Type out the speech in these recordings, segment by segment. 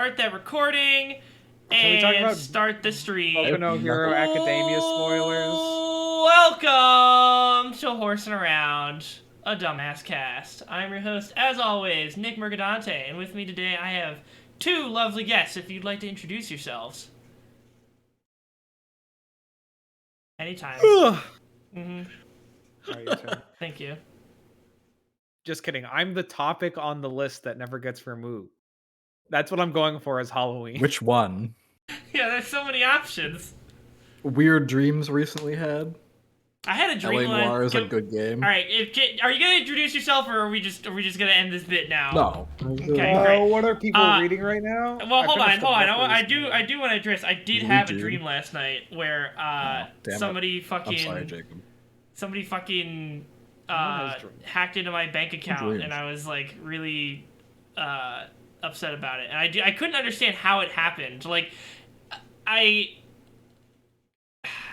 Start that recording Can we talk and about start the stream. Boku no Hero Academia spoilers? Welcome to Horsin Around, a dumbass cast. I'm your host, as always, Nick Mercadante, and with me today I have two lovely guests. If you'd like to introduce yourselves, anytime. Alright, your turn. Thank you. Just kidding. I'm the topic on the list that never gets removed. That's what I'm going for as Halloween. Which one? Yeah, there's so many options. Weird dreams recently had. I had a dream. LA Noire is a good game. All right, are you gonna introduce yourself, or are we just gonna end this bit now? No. Okay, great. What are people reading right now? Well, hold on. I do want to address. I did have a dream last night where somebody fucking. I'm sorry, Jacob. Somebody fucking hacked into my bank account, and I was like really upset about it, and I couldn't understand how it happened. Like,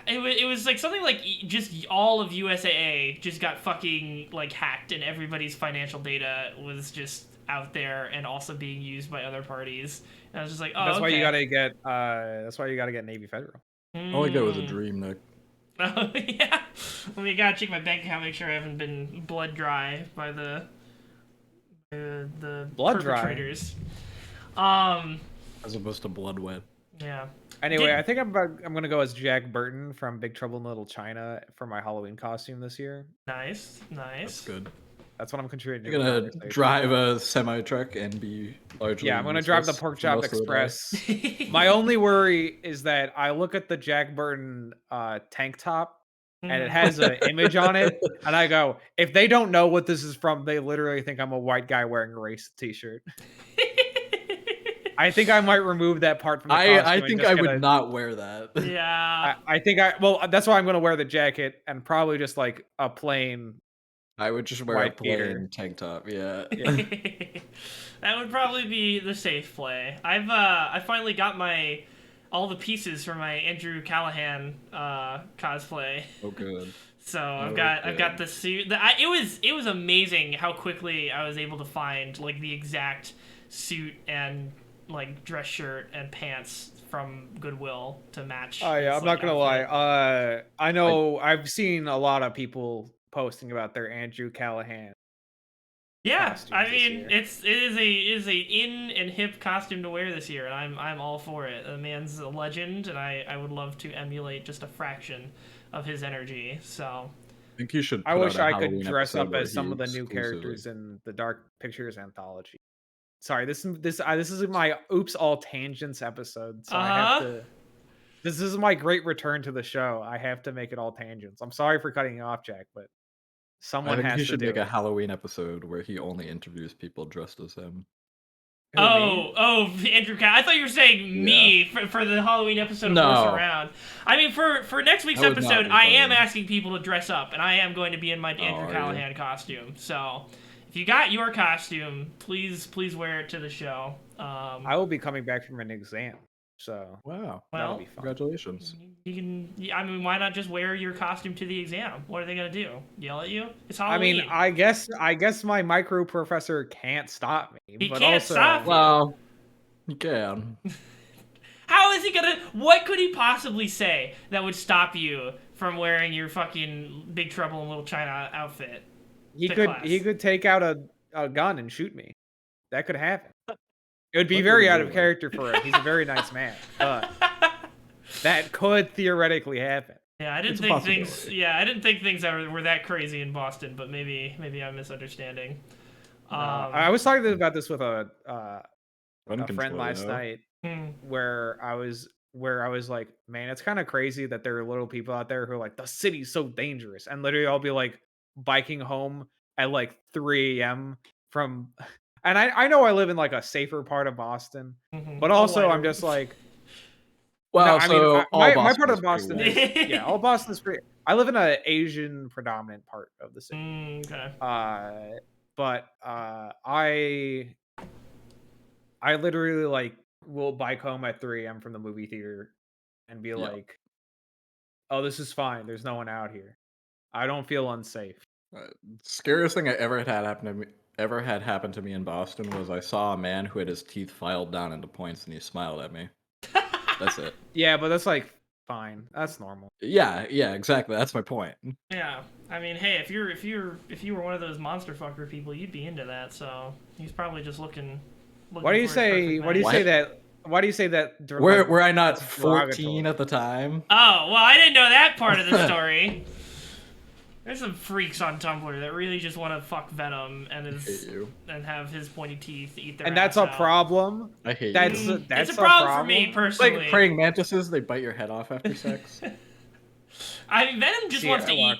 It was like something like just all of USAA just got fucking like hacked, and everybody's financial data was just out there and also being used by other parties. And I was just like, oh, that's why okay. you gotta get. That's why you gotta get Navy Federal. All I got was a dream, Nick. Oh yeah. Well, you gotta check my bank account, make sure I haven't been blood dry by the blood perpetrators. As opposed to blood wet. Yeah. Anyway, I think I'm gonna go as Jack Burton from Big Trouble in Little China for my Halloween costume this year. Nice. That's good. That's what I'm contributing. You're gonna drive a semi truck and be largely. Yeah, I'm gonna drive the Pork Chop Express. My only worry is that I look at the Jack Burton tank top, and it has an image on it, and I go, if they don't know what this is from, they literally think I'm a white guy wearing a racist t-shirt. I think I might remove that part from the costume. I think I would not wear that. Yeah. I think that's why I'm gonna wear the jacket and probably just like a plain. I would just wear a plain tank top. Yeah. That would probably be the safe play. I finally got all the pieces for my Andrew Callahan cosplay. Oh good. So I've got the suit. It was amazing how quickly I was able to find like the exact suit and like dress shirt and pants from Goodwill to match. Oh yeah, I'm not gonna lie. I know I've seen a lot of people posting about their Andrew Callahan. Yeah, I mean it is a in and hip costume to wear this year, and I'm all for it. The man's a legend, and I would love to emulate just a fraction of his energy. So I think you should. I wish I could dress up as some of the new characters in the Dark Pictures anthology. Sorry, this is my Oops All Tangents episode, so I have to. This is my great return to the show. I have to make it all tangents. I'm sorry for cutting you off, Jack, but someone has to do it. I think he should make a Halloween episode where he only interviews people dressed as him. Andrew I thought you were saying me for the Halloween episode of Horsin Around. I mean, for next week's episode, I am asking people to dress up, and I am going to be in my Andrew Callahan costume. So if you got your costume, please wear it to the show. I will be coming back from an exam, so wow, well, be fun. Congratulations. You can. I mean, why not just wear your costume to the exam? What are they gonna do? Yell at you? It's Halloween. I mean, I guess my micro professor can't stop me. He can't stop you. Well, he can. How is he gonna? What could he possibly say that would stop you from wearing your fucking Big Trouble in Little China outfit? He could take out a gun and shoot me. That could happen. It would be very out of character for him. He's a very nice man, but that could theoretically happen. Yeah, I didn't think things. Yeah, I didn't think things were that crazy in Boston, but maybe I'm misunderstanding. I was talking about this with a friend last night, where I was like, man, it's kind of crazy that there are little people out there who are like, the city's so dangerous, and literally I'll be like biking home at like 3 a.m. from. And I know I live in like a safer part of Boston, but also I'm just like, well, my part of Boston is, all Boston is pretty. I live in an Asian predominant part of the city. Okay. But I literally like will bike home at 3 a.m. from the movie theater and be like, oh, this is fine. There's no one out here. I don't feel unsafe. Scariest thing I ever had happen to me ever had happen to me in Boston was I saw a man who had his teeth filed down into points and he smiled at me. That's it. Yeah, but that's like fine. That's normal. Yeah, exactly. That's my point. Yeah, I mean, hey, if you were one of those monster fucker people, you'd be into that. So he's probably just looking Why do you say? Why do you say that? Why do you say that? Were I not 14 at the time? Oh, well, I didn't know that part of the story. There's some freaks on Tumblr that really just want to fuck Venom and have his pointy teeth eat their. And that's a problem. I hate you. That's it's a problem for me personally. Like praying mantises, they bite your head off after sex. I mean, Venom just wants to eat.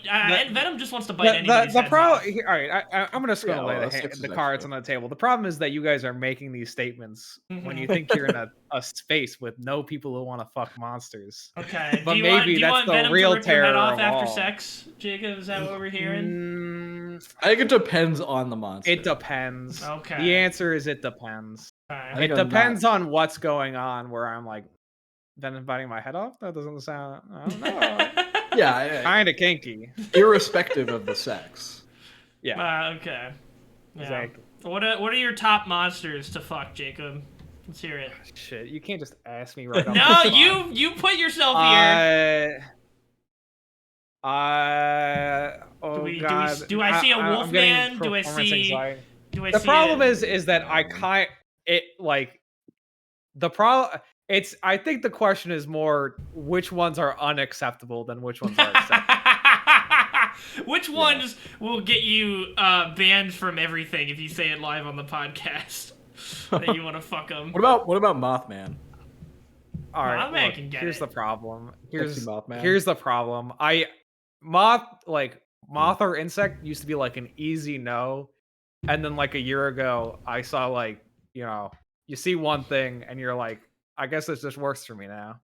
Venom just wants to bite anybody's the head problem. off. All right, I'm gonna lay the cards on the table. The problem is that you guys are making these statements when you think you're in a space with no people who want to fuck monsters. Okay, but do you want the Venom real to rip your terror head off of after all. sex, Jacob? Is that what we're hearing? I think it depends on the monster. It depends. Okay. The answer is it depends. Okay. It depends on what's going on. Where I'm like, Venom biting my head off? That doesn't sound. I don't know. Yeah, kind of kinky. Irrespective of the sex. Yeah. Okay. Yeah. Exactly. What are your top monsters to fuck, Jacob? Let's hear it. Shit, you can't just ask me right off. No, you put yourself here. Do I see a wolf man? Do I see? The problem is that the problem. I think the question is more which ones are unacceptable than which ones are acceptable. Which ones will get you banned from everything if you say it live on the podcast that you want to fuck them? What about Mothman? All right, Mothman can get here's it. the problem. Here's Mothman. the problem. Moth or insect used to be like an easy no, and then like a year ago I saw like you see one thing and you're like, I guess this just works for me now.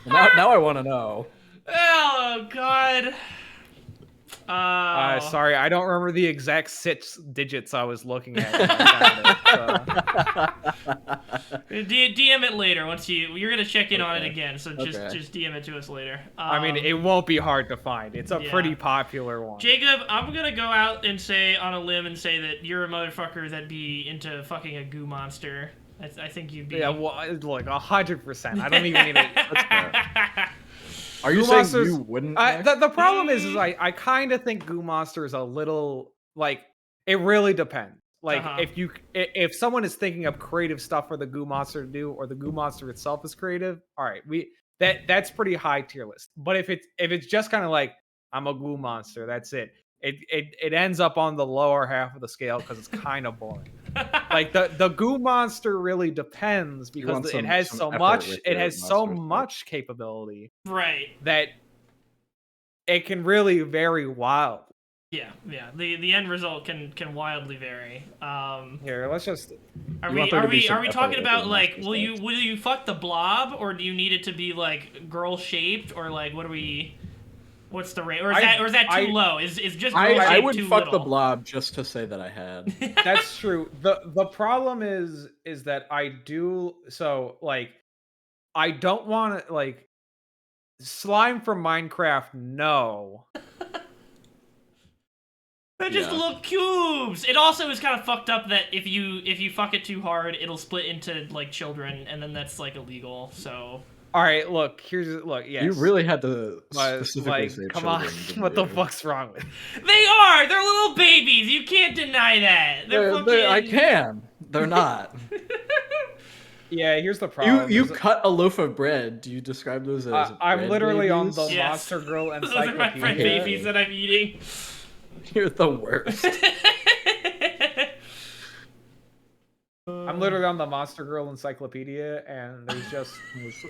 now I want to know. Oh God. Sorry, I don't remember the exact 6 digits I was looking at. DM it later once you're gonna check in on it again. So just DM it to us later. I mean, it won't be hard to find. It's a pretty popular one. Jacob, I'm gonna go out and say on a limb and say that you're a motherfucker that'd be into fucking a goo monster. I think you'd be. Yeah, well, like 100%. I don't even need it. That's fair. Are you saying you wouldn't? The problem is I kind of think Goo Monster is a little like it really depends. Like if someone is thinking of creative stuff for the Goo Monster to do, or the Goo Monster itself is creative, all right, that's pretty high tier list. But if it's just kind of like I'm a Goo Monster, that's it. It ends up on the lower half of the scale because it's kind of boring. Like the Goo Monster really depends because it has so much capability, right? That it can really vary wild. Yeah. The end result can wildly vary. Here, let's just. Are we talking about like will you fuck the blob, or do you need it to be like girl shaped, or like what are we? What's the rate? Or is that too low? Is just I would too fuck little? the blob just to say that I had. That's true. The problem is that I do like I don't want to like slime from Minecraft. No. They're just little cubes. It also is kind of fucked up that if you fuck it too hard, it'll split into like children, and then that's like illegal. So. All right, yes. You really had to specifically say come on, what the fuck's wrong with? They are. They're little babies. You can't deny that. I can. They're not. Yeah, here's the problem. You cut a loaf of bread. Do you describe those as? I'm literally babies? on the Monster Girl encyclopedia. Those are my friend babies that I'm eating. You're the worst. I'm literally on the Monster Girl encyclopedia, and there's just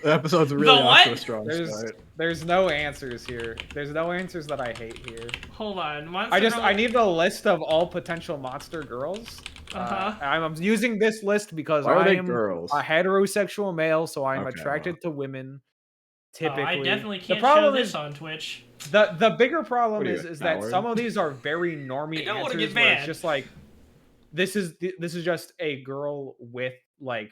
the episode's really off to a strong start. There's no answers here. There's no answers that I hate here. Hold on, I need a list of all potential monster girls. I'm using this list because I am a heterosexual male, so I am attracted to women. Typically, I definitely can't show this on Twitch. The bigger problem is that some of these are very normie answers. Where it's just like. This is just a girl with like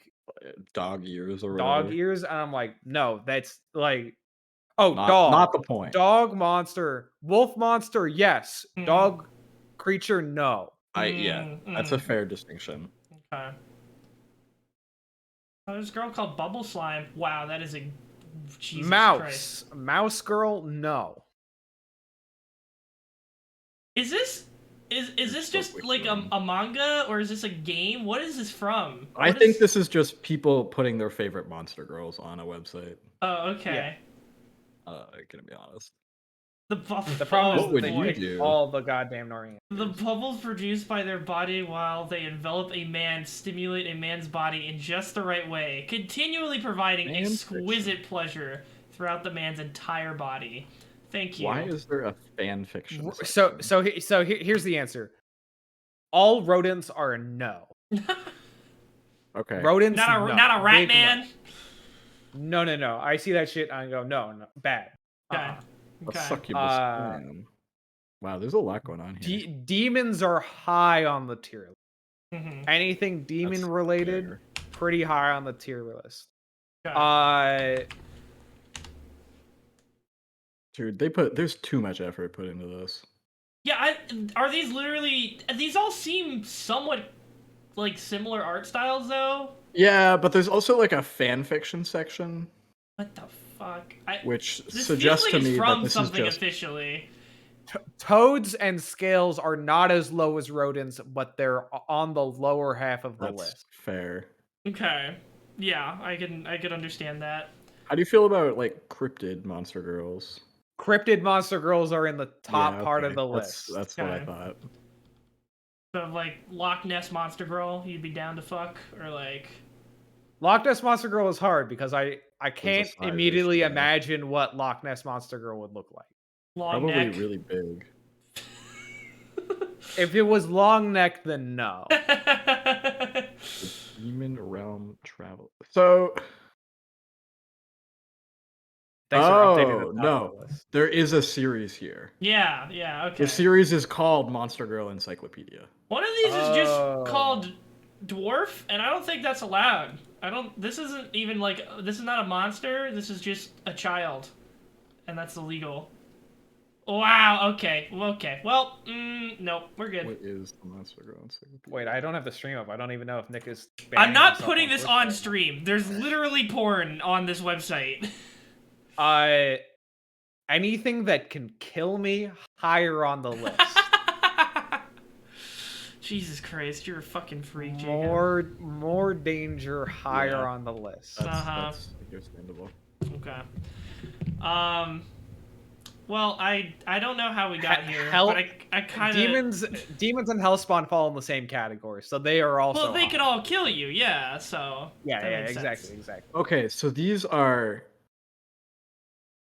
dog ears or dog ears, and I'm like, no, that's like, dog, not the point. Dog monster, wolf monster, yes. Dog creature, no. That's a fair distinction. Okay. Oh, there's a girl called Bubble Slime. Wow, that is a Jesus Christ. Mouse girl, no. Is this just like a manga, or is this a game? What is this from? I think this is just people putting their favorite monster girls on a website. Oh, okay. Yeah. Gonna be honest. The problem is they do all the goddamn Norwegian. The bubbles produced by their body while they envelop a man stimulate a man's body in just the right way, continually providing exquisite pleasure throughout the man's entire body. Thank you. Why is there a fan fiction? So here's the answer. All rodents are a no. Okay. Rodents, not a rat man. No. I see that shit and I go, no, bad. Okay. A succubus man. Wow, there's a lot going on here. Demons are high on the tier list. Anything demon related, pretty high on the tier list. Okay. Dude, there's too much effort put into this. Yeah, are these literally? These all seem somewhat like similar art styles, though. Yeah, but there's also like a fan fiction section. What the fuck? Which suggests to me that this is just officially. Toads and scales are not as low as rodents, but they're on the lower half of the list. Fair. Okay. Yeah, I can understand that. How do you feel about like cryptid monster girls? Cryptid monster girls are in the top part of the list. That's what I thought. So like Loch Ness monster girl, you'd be down to fuck, or like Loch Ness monster girl is hard because I can't immediately imagine what Loch Ness monster girl would look like. Long neck. Probably really big. If it was long neck, then no. Demon realm travel. So. No, there is a series here. Yeah, okay. The series is called Monster Girl Encyclopedia. One of these is just called Dwarf, and I don't think that's allowed. This isn't even like, this is not a monster, this is just a child. And that's illegal. Wow, okay. Well, nope, we're good. What is the Monster Girl Encyclopedia? Wait, I don't have the stream up. I don't even know if Nick is... I'm not putting this on stream. There's literally porn on this website. Anything that can kill me, higher on the list. Jesus Christ, you're a fucking freak, Jacob. More danger, higher on the list. That's understandable. Okay. Well, I don't know how we got here, but I kind of... Demons and Hellspawn fall in the same category, so they are also... Well, they could all kill you, yeah, so... Yeah, exactly. Okay, so these are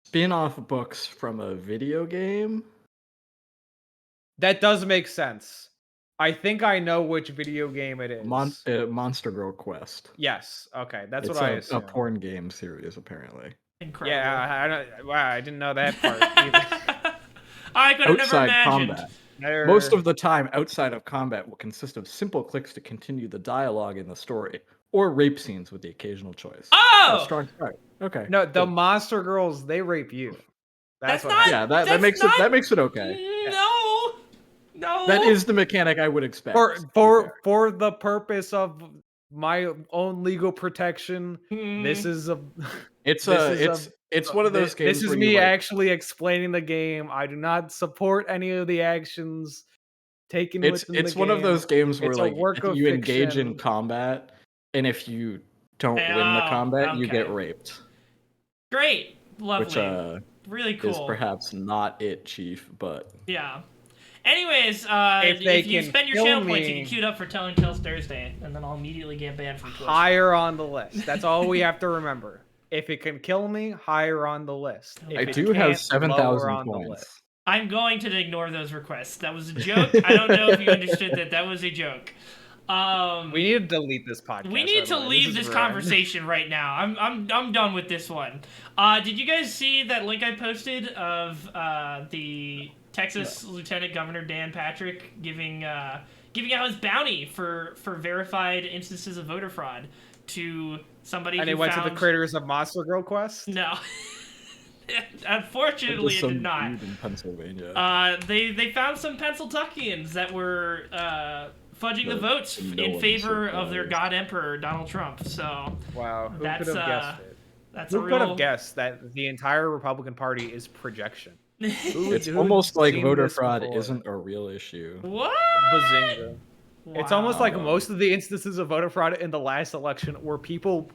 spin-off books from a video game? That does make sense. I think I know which video game it is. Monster Girl Quest. Yes, okay, that's what I assume. It's a porn game series, apparently. Incredible. Yeah, I didn't know that part either. I could have never imagined. Combat. Most of the time, outside of combat will consist of simple clicks to continue the dialogue in the story, or rape scenes with the occasional choice. Oh! A strong start. Okay. No, the monster girls, they rape you. That's not. Yeah, that makes it okay. No. That is the mechanic I would expect. For the purpose of my own legal protection, this is a. It's one of those games. This is me actually explaining the game. I do not support any of the actions taken. It's one of those games where like you engage in combat, and if you don't win the combat, you get raped. Great, lovely, which really cool. Is perhaps not it, Chief, but yeah. Anyways, if you spend your channel points, you can queue it up for Telling Tales Thursday, and then I'll immediately get banned from Twitch. Higher on the list. That's all we have to remember. If it can kill me, higher on the list. I do have 7,000 points. I'm going to ignore those requests. That was a joke. I don't know if you understood that. That was a joke. We need to delete this podcast. We need to leave this conversation right now. I'm done with this one. Did you guys see that link I posted of the Texas Lieutenant Governor Dan Patrick giving out his bounty for verified instances of voter fraud to somebody and who it went to the creators of Monster Girl Quest? No. Unfortunately, it did not. In Pennsylvania. They found some Pennsylvanians that were fudging the votes in favor of their god emperor Donald Trump. So wow, who could have guessed it? Who could have guessed that the entire Republican Party is projection? It's almost like voter fraud isn't a real issue. What? Bazinga. Wow. It's almost like most of the instances of voter fraud in the last election were people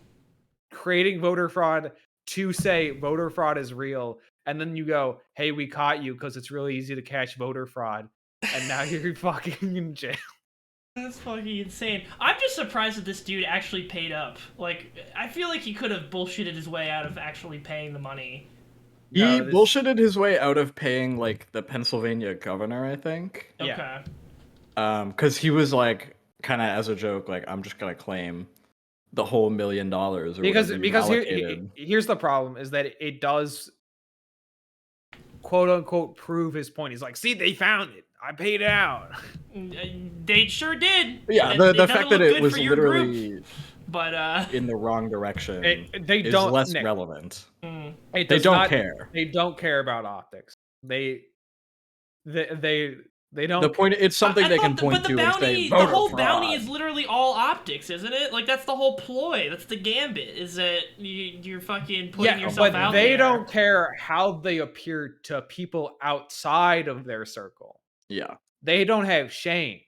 creating voter fraud to say voter fraud is real, and then you go, hey, we caught you because it's really easy to catch voter fraud, and now you're fucking in jail. That's fucking insane. I'm just surprised that this dude actually paid up. Like, I feel like he could have bullshitted his way out of actually paying the money. He bullshitted his way out of paying, like, the Pennsylvania governor, I think. Okay. Because he was, like, kind of as a joke, like, I'm just gonna claim the whole $1 million. Or because here's the problem, is that it does, quote-unquote, prove his point. He's like, see, they found it. I paid it out. They sure did. Yeah, the fact that it was literally but in the wrong direction is less relevant. They don't care. They don't care about optics. They don't. The point, it's something they can point to and say, the whole bounty is literally all optics, isn't it? Like, that's the whole ploy. That's the gambit, is that you're fucking putting yourself out there. But they don't care how they appear to people outside of their circle. Yeah. They don't have shame.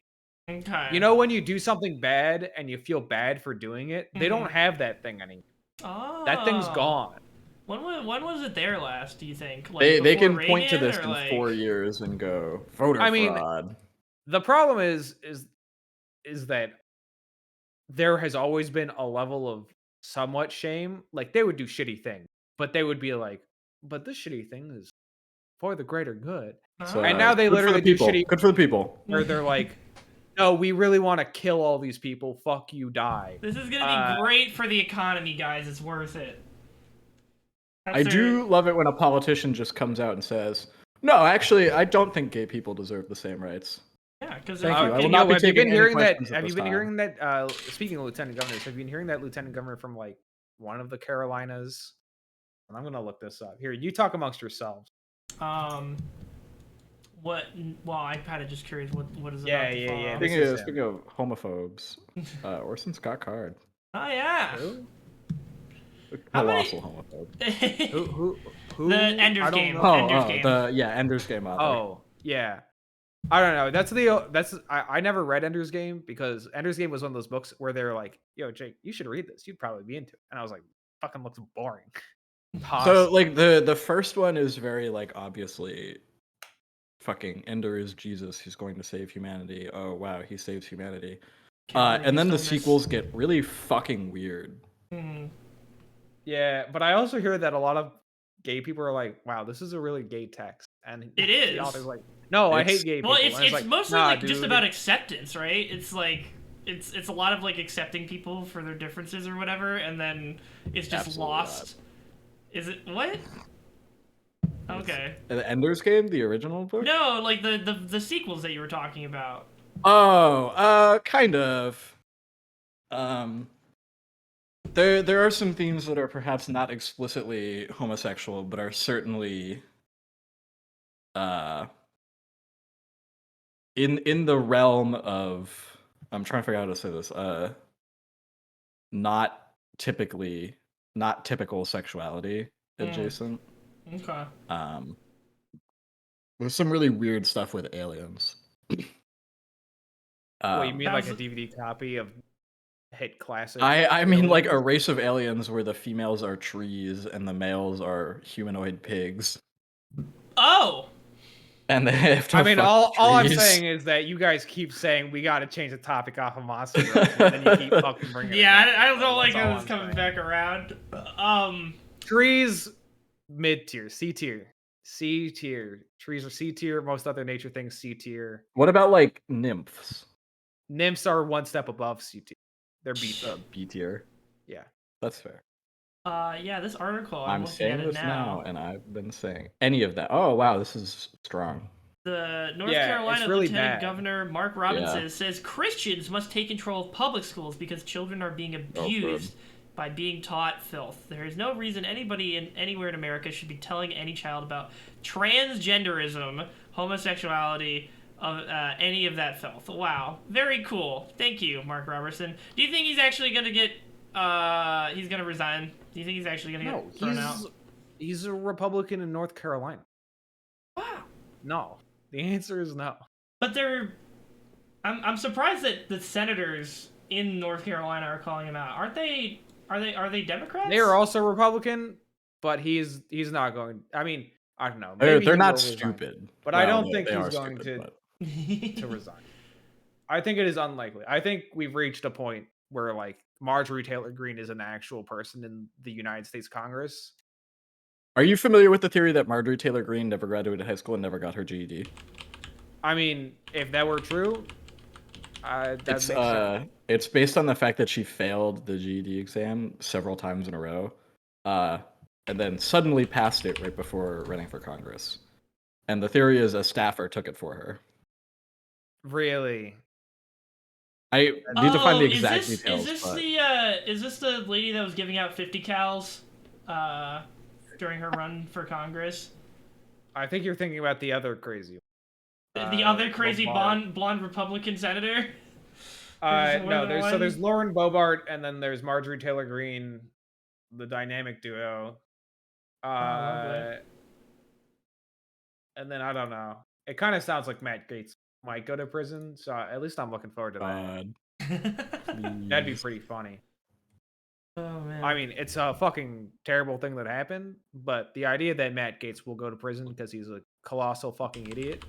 Okay. You know, when you do something bad and you feel bad for doing it, they don't have that thing anymore. Oh. That thing's gone. When was it there last, do you think? Like, they can point to this in 4 years and go, voter fraud. The problem is that there has always been a level of somewhat shame. Like, they would do shitty things, but they would be like, but this shitty thing is for the greater good. So, and now they literally do shitty. Good for the people. Where they're like, no, we really want to kill all these people. Fuck you, die. This is going to be great for the economy, guys. It's worth it. I do love it when a politician just comes out and says, no, actually, I don't think gay people deserve the same rights. Yeah, because thank you. I will not be taking any questions. Have you been hearing that? Speaking of lieutenant governors, have you been hearing that lieutenant governor from like one of the Carolinas? And I'm gonna look this up. Here, you talk amongst yourselves. What? Well, I'm kind of just curious. What is it? Yeah. Speaking of homophobes, Orson Scott Card. Oh yeah. Who? Colossal homophobe. Who? The Ender's Game. Ender's Game author. Oh, yeah. I don't know. I never read Ender's Game because Ender's Game was one of those books where they're like, yo, Jake, you should read this. You'd probably be into it. And I was like, fucking looks boring. So like the first one is very like obviously fucking Ender is Jesus who's going to save humanity. Oh wow, he saves humanity. And then the sequels get really fucking weird. Mm-hmm. Yeah, but I also hear that a lot of gay people are like, wow, this is a really gay text. And it is. The author's like, no, I hate gay people. Well, it's like, mostly like just about acceptance, right? It's like it's a lot of like accepting people for their differences or whatever, and then it's just lost. Is it what? Okay. The Ender's Game, the original book? No, like the sequels that you were talking about. Oh, kind of. There are some themes that are perhaps not explicitly homosexual, but are certainly in the realm of, I'm trying to figure out how to say this, not typical sexuality adjacent. Okay. There's some really weird stuff with aliens. What, you mean like a DVD copy of hit classic? I mean like a race of aliens where the females are trees and the males are humanoid pigs. Oh. And they have to all I'm saying is that you guys keep saying we got to change the topic off of Monster Girls, and then you keep fucking bringing it back. I don't like how it's coming back around. Trees, mid tier, C tier. Trees are C tier. Most other nature things C tier. What about like nymphs? Nymphs are one step above C tier. They're B tier. Yeah, that's fair. Yeah, this article. I'm saying this now, and I've been saying any of that. Oh wow, this is strong. The North Carolina Lieutenant Governor Mark Robinson says Christians must take control of public schools because children are being abused by being taught filth. There is no reason anybody anywhere in America should be telling any child about transgenderism, homosexuality, of any of that filth. Wow, very cool. Thank you, Mark Robertson. Do you think he's actually gonna get? He's gonna resign? Do you think he's actually gonna get thrown out? He's a Republican in North Carolina. Wow. No, the answer is no. But I'm surprised that the senators in North Carolina are calling him out. Aren't they? Are they Democrats? They are also Republican, but he's not going. I mean, I don't know. They're not stupid, but I don't think he's going to resign. I think it is unlikely. I think we've reached a point where like Marjorie Taylor Greene is an actual person in the United States Congress. Are you familiar with the theory that Marjorie Taylor Greene never graduated high school and never got her GED? I mean, if that were true, that makes sense. It's based on the fact that she failed the GED exam several times in a row, and then suddenly passed it right before running for Congress. And the theory is a staffer took it for her. Really? I need to find the exact details. Is this the lady that was giving out 50 cals during her run for Congress? I think you're thinking about the other crazy. The other crazy blonde Republican senator? No, there's Lauren Boebert, and then there's Marjorie Taylor Greene, the dynamic duo. And then I don't know. It kind of sounds like Matt Gaetz might go to prison, so at least I'm looking forward to that. That'd be pretty funny. Oh man. I mean, it's a fucking terrible thing that happened, but the idea that Matt Gaetz will go to prison because he's a colossal fucking idiot.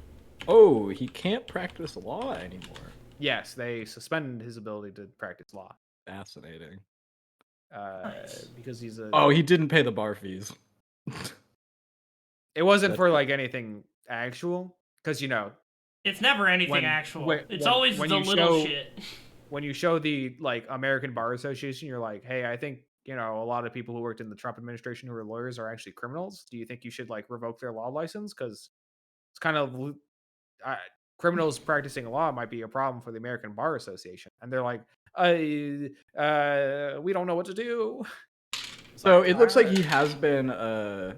Oh, he can't practice law anymore. Yes, they suspended his ability to practice law. Fascinating. Nice. Because he's a... Oh, he didn't pay the bar fees. It wasn't for like anything actual, because it's never anything actual. It's always the little shit. When you show the like American Bar Association, you're like, hey, I think a lot of people who worked in the Trump administration who are lawyers are actually criminals. Do you think you should like revoke their law license? Because it's kind of criminals practicing law might be a problem for the American Bar Association, and they're like, we don't know what to do. So it looks like he has been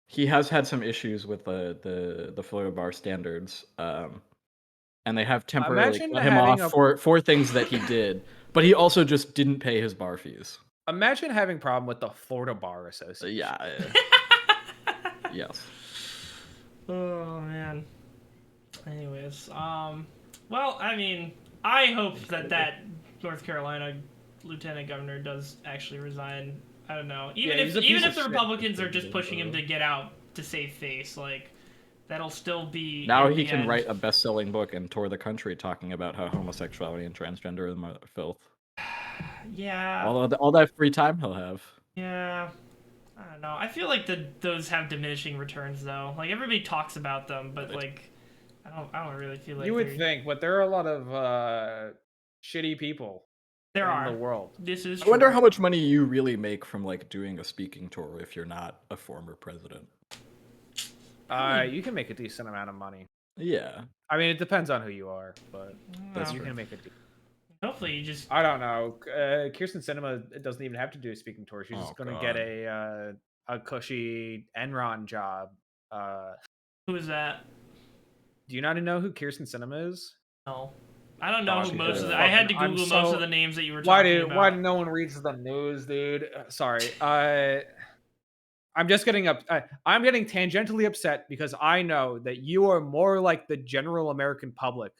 he has had some issues with the Florida bar standards, and they have temporarily cut him off for things that he did, but he also just didn't pay his bar fees. Imagine having a problem with the Florida Bar Association. Yeah. Yes. Oh man. Anyways, well, I mean, I hope that North Carolina lieutenant governor does actually resign. I don't know. Even if the Republicans are just pushing him to get out to save face, like that'll still be. Now he can write a best-selling book and tour the country talking about how homosexuality and transgenderism are filth. Yeah. All that free time he'll have. Yeah. I don't know. I feel like those have diminishing returns though. Like everybody talks about them, but like I don't really feel like you would think, but there are a lot of shitty people. There are in the world. This is true. I wonder how much money you really make from like doing a speaking tour if you're not a former president. You can make a decent amount of money. Yeah. I mean, it depends on who you are, but you can make a hopefully you just... I don't know. Kirsten Sinema doesn't even have to do a speaking tour. She's just going to get a cushy Enron job. Who is that? Do you not know who Kirsten Sinema is? No. I don't know who most of the... I had to Google most of the names that you were talking about. Why no one reads the news, dude? Sorry. I'm just getting I'm getting tangentially upset because I know that you are more like the general American public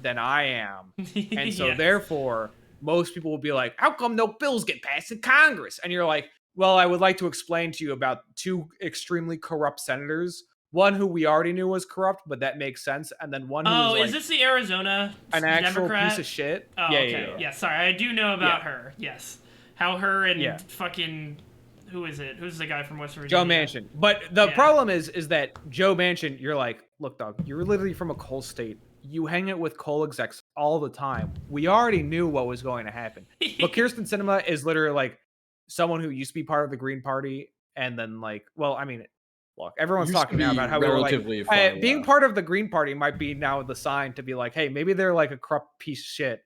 than I am. And so therefore, most people will be like, how come no bills get passed in Congress? And you're like, well, I would like to explain to you about two extremely corrupt senators. One who we already knew was corrupt, but that makes sense. And then one who was like, is this the Arizona an actual Democrat? Piece of shit? Oh, okay. Yeah, sorry. I do know about her. Yes. How her and fucking... Who is it? Who's the guy from West Virginia? Joe Manchin. But the problem is that Joe Manchin, you're like, look, dog, you're literally from a coal state. You hang out with coal execs all the time. We already knew what was going to happen. But Kirsten Sinema is literally like someone who used to be part of the Green Party. And then like, well, I mean, look, everyone's talking now about how we were like, being part of the Green Party might be now the sign to be like, hey, maybe they're like a corrupt piece of shit.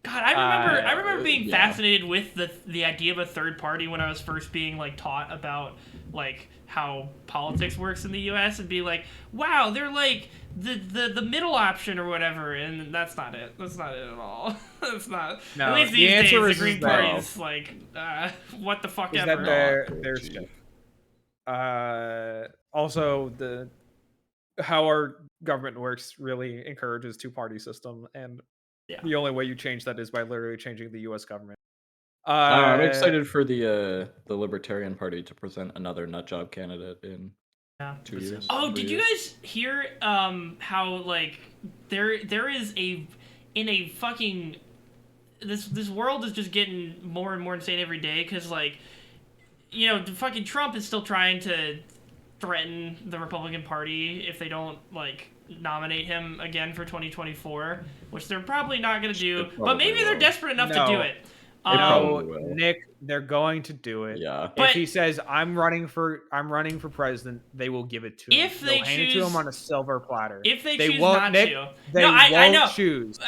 God, I remember being fascinated with the idea of a third party when I was first being like taught about like how politics works in the U.S. and be like, wow, they're like the middle option or whatever, and that's not it. That's not it at all. That's not. No, at least these days, the Green Party is like, what the fuck ever. Also, how our government works really encourages two-party system, and the only way you change that is by literally changing the U.S. government. I'm excited for the Libertarian Party to present another nutjob candidate in 2 years. Oh, did you guys hear how like there is in a fucking this world is just getting more and more insane every day because like the fucking Trump is still trying to threaten the Republican Party if they don't like nominate him again for 2024, which they're probably not going to do, but maybe they're desperate enough to do it. Nick, they're going to do it. Yeah. If he says I'm running for president, they will give it to him. If they hand it to him on a silver platter. If they choose not to, I won't choose.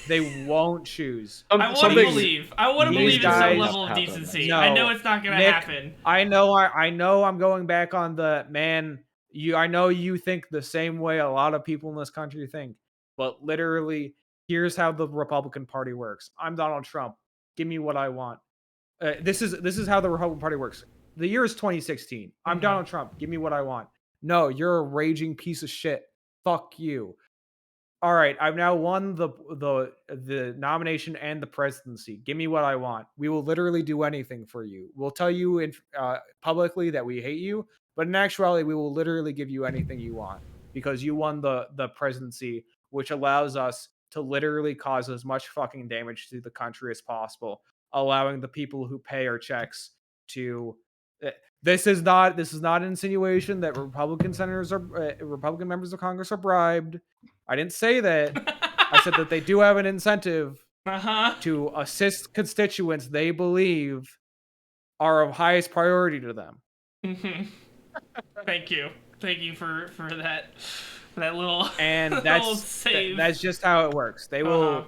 They won't choose. I want to believe. I want to believe in some level of decency. No, I know it's not going to happen. I know. I'm going back on the man. I know you think the same way a lot of people in this country think, but literally, here's how the Republican Party works. I'm Donald Trump. Give me what I want. This is how the Republican Party works. The year is 2016. I'm Donald Trump. Give me what I want. No, you're a raging piece of shit. Fuck you. All right, I've now won the nomination and the presidency. Give me what I want. We will literally do anything for you. We'll tell you publicly that we hate you, but in actuality, we will literally give you anything you want because you won the presidency, which allows us to literally cause as much fucking damage to the country as possible, allowing the people who pay our checks to. This is not an insinuation that Republican members of Congress are bribed. I didn't say that. I said that they do have an incentive to assist constituents they believe are of highest priority to them. Thank you for that. That little and that's just how it works. They will.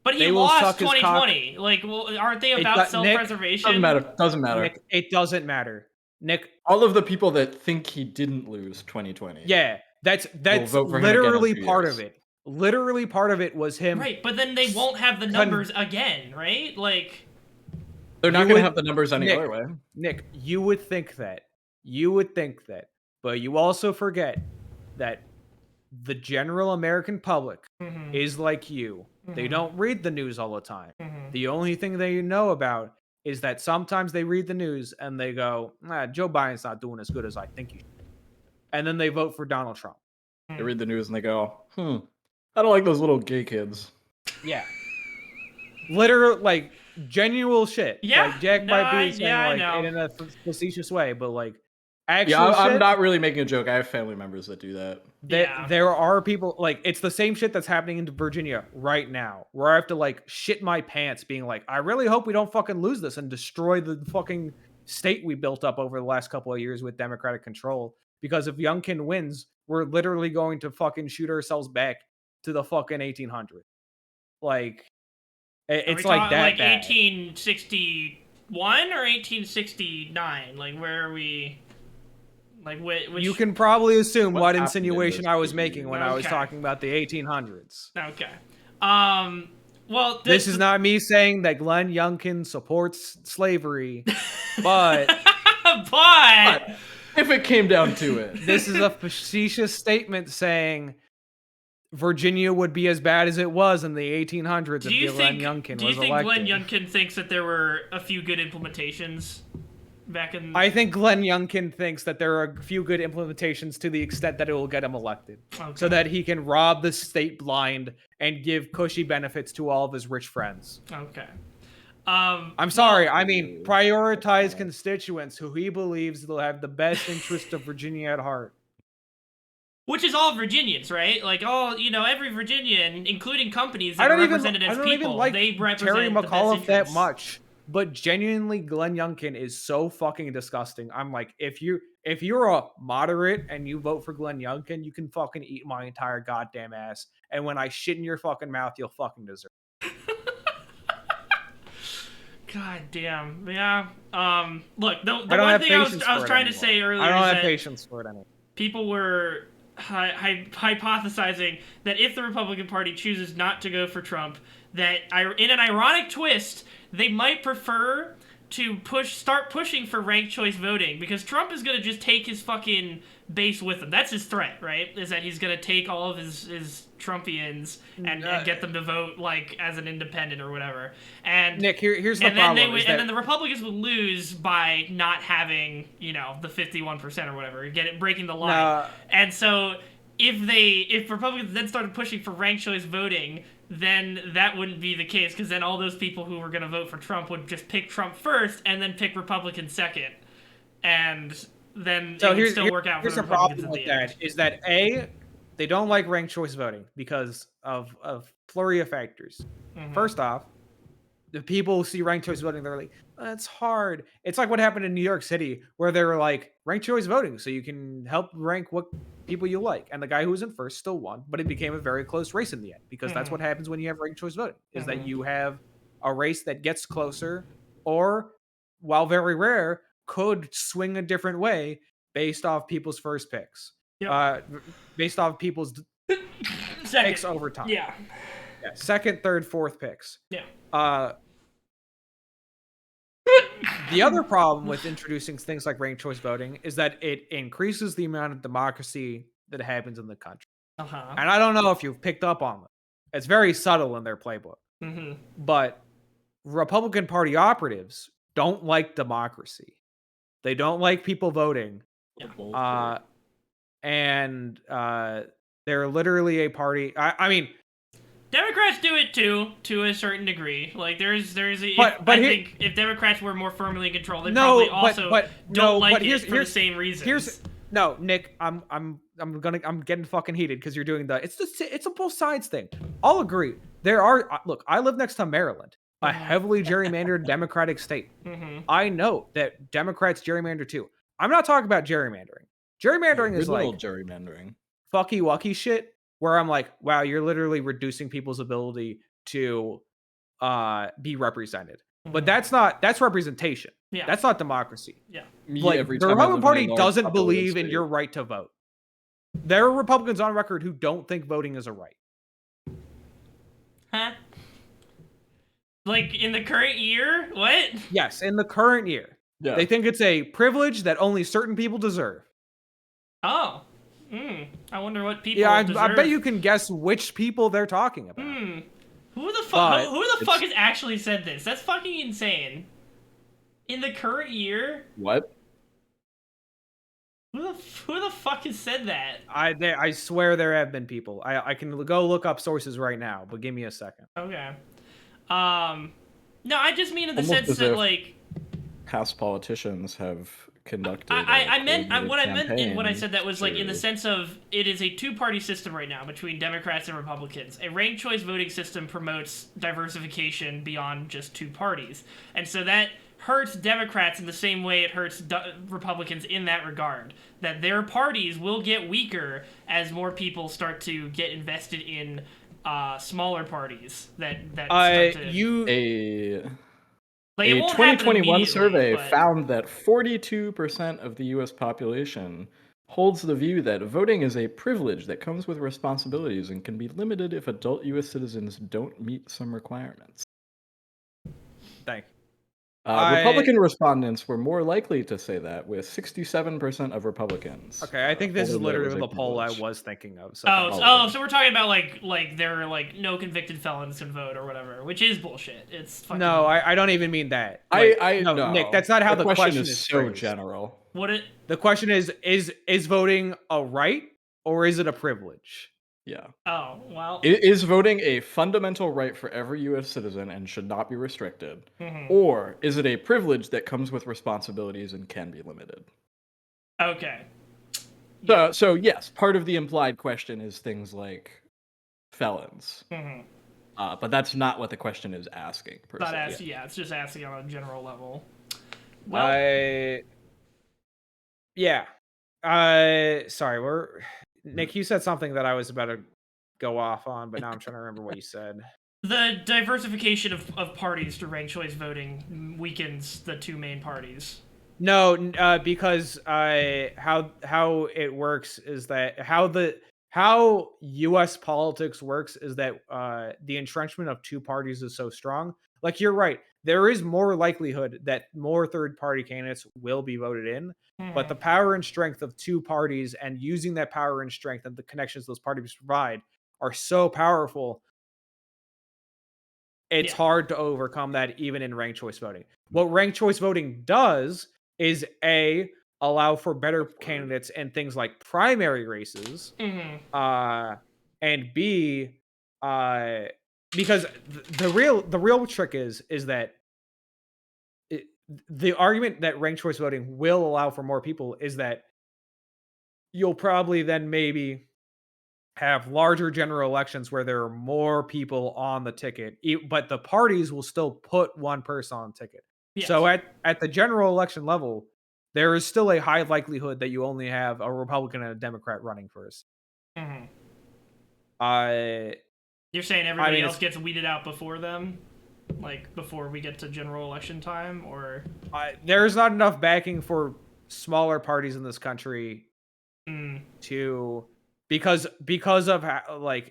But he lost 2020. Like, well, aren't they about self-preservation? Doesn't matter. Nick, it doesn't matter. Nick, all of the people that think he didn't lose 2020. Yeah, that's literally part of it. Literally part of it was him. Right, but then they won't have the numbers again, right? Like, they're not going to have the numbers any other way. Nick, you would think that. But you also forget that the general American public is like you. They don't read the news all the time. The only thing they know about is that sometimes they read the news and they go, Joe Biden's not doing as good as I think he should. And then they vote for Donald Trump. They read the news and they go, I don't like those little gay kids. Yeah. Literal, like, genuine shit. Yeah. Like Jack might be saying, like, in a facetious way, but, like, actual I'm not really making a joke. I have family members that do that. There are people, like, it's the same shit that's happening in Virginia right now, where I have to, like, shit my pants being like, I really hope we don't fucking lose this and destroy the fucking state we built up over the last couple of years with Democratic control. Because if Youngkin wins, we're literally going to fucking shoot ourselves back to the fucking 1800s. Like, it's like that. Like 1861 or 1869? Like, where are we? Like, which... You can probably assume what insinuation I was making when I was talking about the 1800s. Okay. Well, this is not me saying that Glenn Youngkin supports slavery, but if it came down to it, this is a facetious statement saying Virginia would be as bad as it was in the 1800s if Glenn Youngkin was elected. Do you think Glenn Youngkin thinks that there were a few good implementations back in... I think Glenn Youngkin thinks that there are a few good implementations to the extent that it will get him elected. Okay. So that he can rob the state blind and give cushy benefits to all of his rich friends. Okay. I'm sorry. I mean, prioritize constituents who he believes will have the best interest of Virginia at heart. Which is all Virginians, right? Like, every Virginian, including companies that are represented as people. I don't even like Terry McAuliffe that much. But genuinely, Glenn Youngkin is so fucking disgusting. I'm like, if you're a moderate and you vote for Glenn Youngkin, you can fucking eat my entire goddamn ass. And when I shit in your fucking mouth, you'll fucking deserve it. God damn. Yeah. Look, the one thing I was trying to say earlier I don't is have patience for it anymore. People were hypothesizing that if the Republican Party chooses not to go for Trump, that in an ironic twist, they might prefer to start pushing for ranked choice voting, because Trump is going to just take his fucking base with him. That's his threat, right? Is that he's going to take all of his Trumpians and get them to vote like as an independent or whatever. And Nick, here's the problem. And then the Republicans would lose by not having, the 51% or whatever, breaking the line. And so if Republicans then started pushing for ranked choice voting, then that wouldn't be the case, because then all those people who were going to vote for Trump would just pick Trump first and then pick Republican second. And then it would still work out for the Republicans at the end. Is that A, they don't like ranked choice voting because of flurry of factors. Mm-hmm. First off, the people who see ranked choice voting, they're like, it's hard. It's like what happened in New York City, where they were like, ranked choice voting, so you can help rank what people you like. And the guy who was in first still won, but it became a very close race in the end, because that's what happens when you have ranked choice voting, is that you have a race that gets closer, or, while very rare, could swing a different way based off people's first picks. Based off people's picks over time. Yeah. Second, third, fourth picks. Yeah. The other problem with introducing things like ranked choice voting is that it increases the amount of democracy that happens in the country. Uh-huh. And I don't know if you've picked up on it. It's very subtle in their playbook. Mm-hmm. But Republican Party operatives don't like democracy. They don't like people voting. Yeah. And they're literally a party. I mean, Democrats do it too, to a certain degree. Like I think if Democrats were more firmly in control, they probably also don't like it for the same reasons. Nick, I'm getting fucking heated because you're doing it's a both sides thing. I'll agree. Look, I live next to Maryland, a heavily gerrymandered Democratic state. Mm-hmm. I know that Democrats gerrymander too. I'm not talking about gerrymandering. Gerrymandering is like gerrymandering, fucky wucky shit, where I'm like, wow, you're literally reducing people's ability to be represented. But that's representation. Yeah. That's not democracy. Yeah. Like, the Republican Party doesn't believe in your right to vote. There are Republicans on record who don't think voting is a right. Huh? Like, in the current year? What? Yes, in the current year. Yeah. They think it's a privilege that only certain people deserve. Oh. I wonder what people deserve. I bet you can guess which people they're talking about. Who the fuck has actually said this? That's fucking insane. In the current year? What? Who the fuck has said that? I swear there have been people. I can go look up sources right now, but give me a second. Okay. No, I just mean in the sense that, like, past politicians have conducted. What I meant when I said that was like in the sense of it is a two-party system right now between Democrats and Republicans. A ranked choice voting system promotes diversification beyond just two parties, and so that hurts Democrats in the same way it hurts Republicans in that regard. That their parties will get weaker as more people start to get invested in smaller parties that start to... A 2021 survey found that 42% of the U.S. population holds the view that voting is a privilege that comes with responsibilities and can be limited if adult U.S. citizens don't meet some requirements. Thank you. Republican respondents were more likely to say that, with 67% of Republicans. Okay, I think this is literally the poll I was thinking of. So so we're talking about like there are like no convicted felons can vote or whatever, which is bullshit. It's fucking... No, I don't even mean that. No, Nick, that's not how the question is so general. The question is voting a right or is it a privilege? Yeah. Oh, well. Is voting a fundamental right for every U.S. citizen and should not be restricted? Mm-hmm. Or is it a privilege that comes with responsibilities and can be limited? Okay. So yes, part of the implied question is things like felons. Mm-hmm. But that's not what the question is asking, per se. Yeah, it's just asking on a general level. Well, sorry, Nick, you said something that I was about to go off on, but now I'm trying to remember what you said. The diversification of parties to ranked choice voting weakens the two main parties. No, because how it works is that how U.S. politics works is that the entrenchment of two parties is so strong. Like, you're right, there is more likelihood that more third party candidates will be voted in, but the power and strength of two parties and using that power and strength and the connections those parties provide are so powerful. It's hard to overcome that even in ranked choice voting. What ranked choice voting does is allow for better candidates in things like primary races, and B, because the real trick is that the argument that ranked choice voting will allow for more people is that you'll probably then maybe have larger general elections where there are more people on the ticket, but the parties will still put one person on the ticket. Yes. So at the general election level, there is still a high likelihood that you only have a Republican and a Democrat running first. You're saying everybody else gets weeded out before them? Like, before we get to general election time? Or there's not enough backing for smaller parties in this country to... because of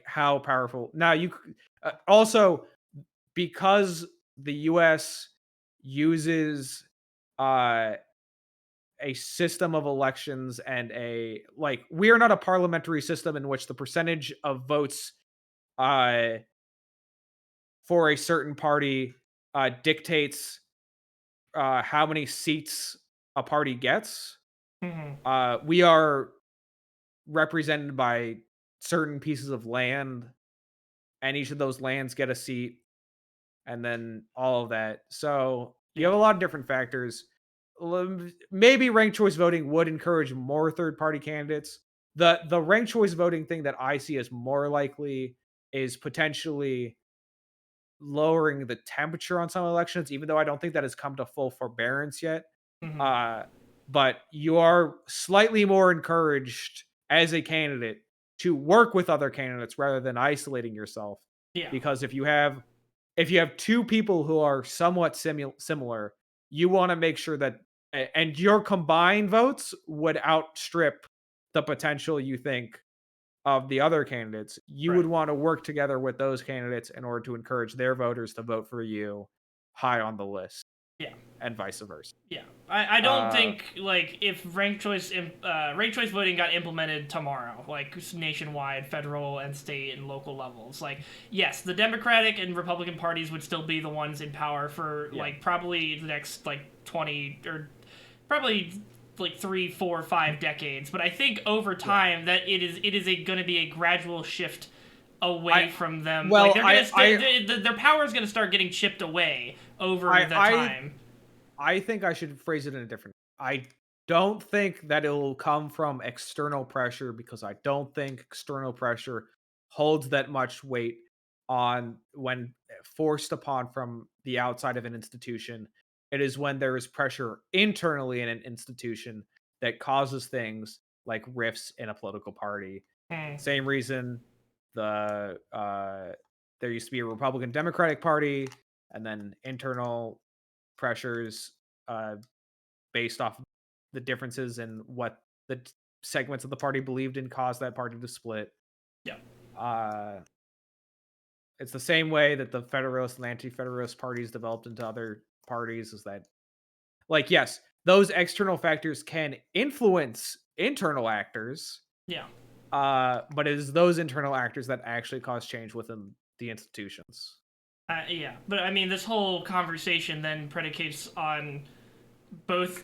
how powerful now you also because the US uses a system of elections and we are not a parliamentary system in which the percentage of votes for a certain party dictates how many seats a party gets. We are represented by certain pieces of land, and each of those lands get a seat, and then all of that. So you have a lot of different factors. Maybe ranked choice voting would encourage more third party candidates. The ranked choice voting thing that I see as more likely is potentially lowering the temperature on some elections, even though I don't think that has come to full forbearance yet. But you are slightly more encouraged as a candidate to work with other candidates rather than isolating yourself. Because if you have two people who are somewhat similar, you want to make sure that and your combined votes would outstrip the potential you think of the other candidates. You would want to work together with those candidates in order to encourage their voters to vote for you high on the list. And vice versa. I don't think if ranked choice voting got implemented tomorrow, nationwide, federal and state and local levels, yes, the Democratic and Republican parties would still be the ones in power for probably the next 20 or probably 3, 4, 5 decades. But I think over time that it is going to be a gradual shift away from them. Well, their power is going to start getting chipped away over the time. I think I should phrase it in a different... I don't think that it will come from external pressure, because I don't think external pressure holds that much weight on when forced upon from the outside of an institution. It is when there is pressure internally in an institution that causes things like rifts in a political party. Same reason there used to be a Republican Democratic Party, and then internal pressures based off the differences in what the segments of the party believed in caused that party to split. It's the same way that the Federalist and Anti-Federalist parties developed into other parties, is that yes, those external factors can influence internal actors. But it is those internal actors that actually cause change within the institutions. But I mean, this whole conversation then predicates on both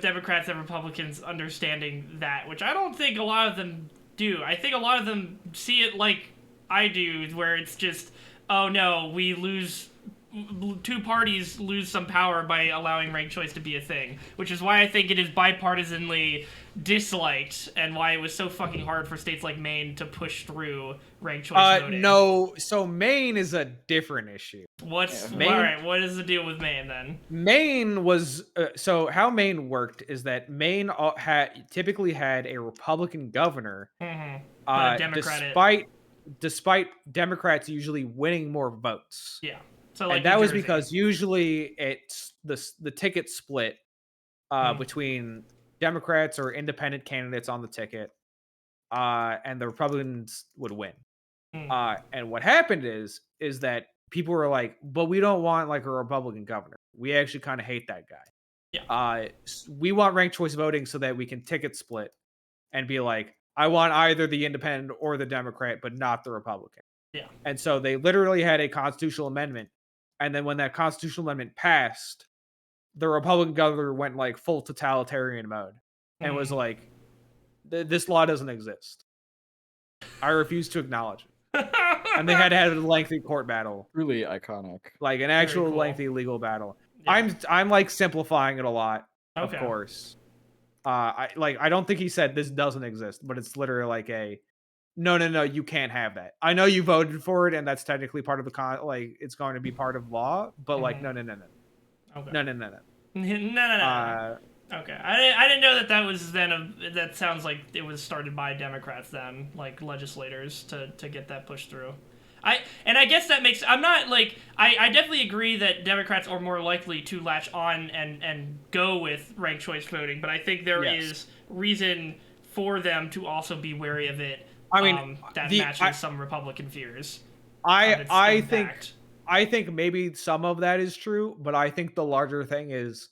Democrats and Republicans understanding that, which I don't think a lot of them do. I think a lot of them see it like I do, where it's just, oh no, two parties lose some power by allowing ranked choice to be a thing, which is why I think it is bipartisanly disliked, and why it was so fucking hard for states like Maine to push through ranked choice voting. No, so Maine is a different issue. What is the deal with Maine then? Maine was so how Maine worked is that Maine typically had a Republican governor, but a Democrat despite Democrats usually winning more votes. Yeah. So like and that was because usually it's the ticket split between Democrats or independent candidates on the ticket, and the Republicans would win. And what happened is that people were like, but we don't want like a Republican governor. We actually kind of hate that guy. Yeah. We want ranked choice voting so that we can ticket split and be like, I want either the independent or the Democrat, but not the Republican. Yeah. And so they literally had a constitutional amendment. And then when that constitutional amendment passed, the Republican governor went like full totalitarian mode and was like, this law doesn't exist. I refuse to acknowledge it. And they had to have a lengthy court battle. Really iconic. Like an actual lengthy legal battle. Yeah. I'm like simplifying it a lot, of course. I don't think he said this doesn't exist, but it's literally like a no, you can't have that. I know you voted for it, and that's technically part of the like it's going to be part of law, but like no. Okay. No. No. Okay, I didn't know that was then that sounds like it was started by Democrats then, like legislators to get that pushed through. I guess that makes I'm not like I definitely agree that Democrats are more likely to latch on and go with ranked choice voting, but I think there is reason for them to also be wary of it. I mean, that matches some Republican fears. I think maybe some of that is true, but I think the larger thing is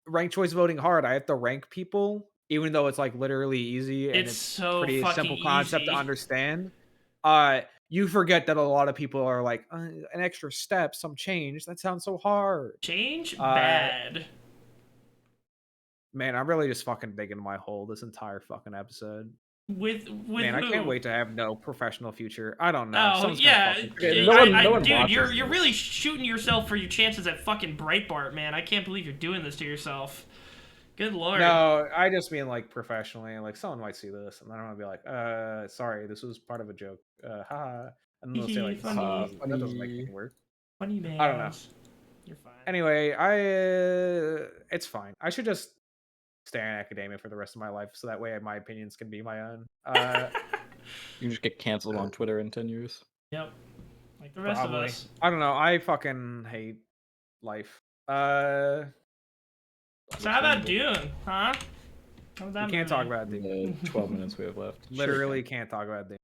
ranked choice voting hard. I have to rank people, even though it's like literally easy and it's so pretty simple concept easy to understand. You forget that a lot of people are like an extra step, some change. That sounds so hard. Change bad. Man, I'm really just fucking digging my hole this entire fucking episode. With man, who? I can't wait to have no professional future. I don't know. Oh yeah, dude, you're really shooting yourself for your chances at fucking Breitbart, man. I can't believe you're doing this to yourself. Good lord. No, I just mean like professionally. Like someone might see this, and I don't want to be like, sorry, this was part of a joke. Haha. And they'll say like, funny. That doesn't make anything work. Funny man. I don't know. You're fine. Anyway, it's fine. I should just stay in academia for the rest of my life, so that way my opinions can be my own. You can just get canceled on Twitter in 10 years. Yep. Like the rest of us. I don't know. I fucking hate life. So how about Dune, huh? We can't talk about Dune. 12 minutes we have left. Literally can't talk about Dune.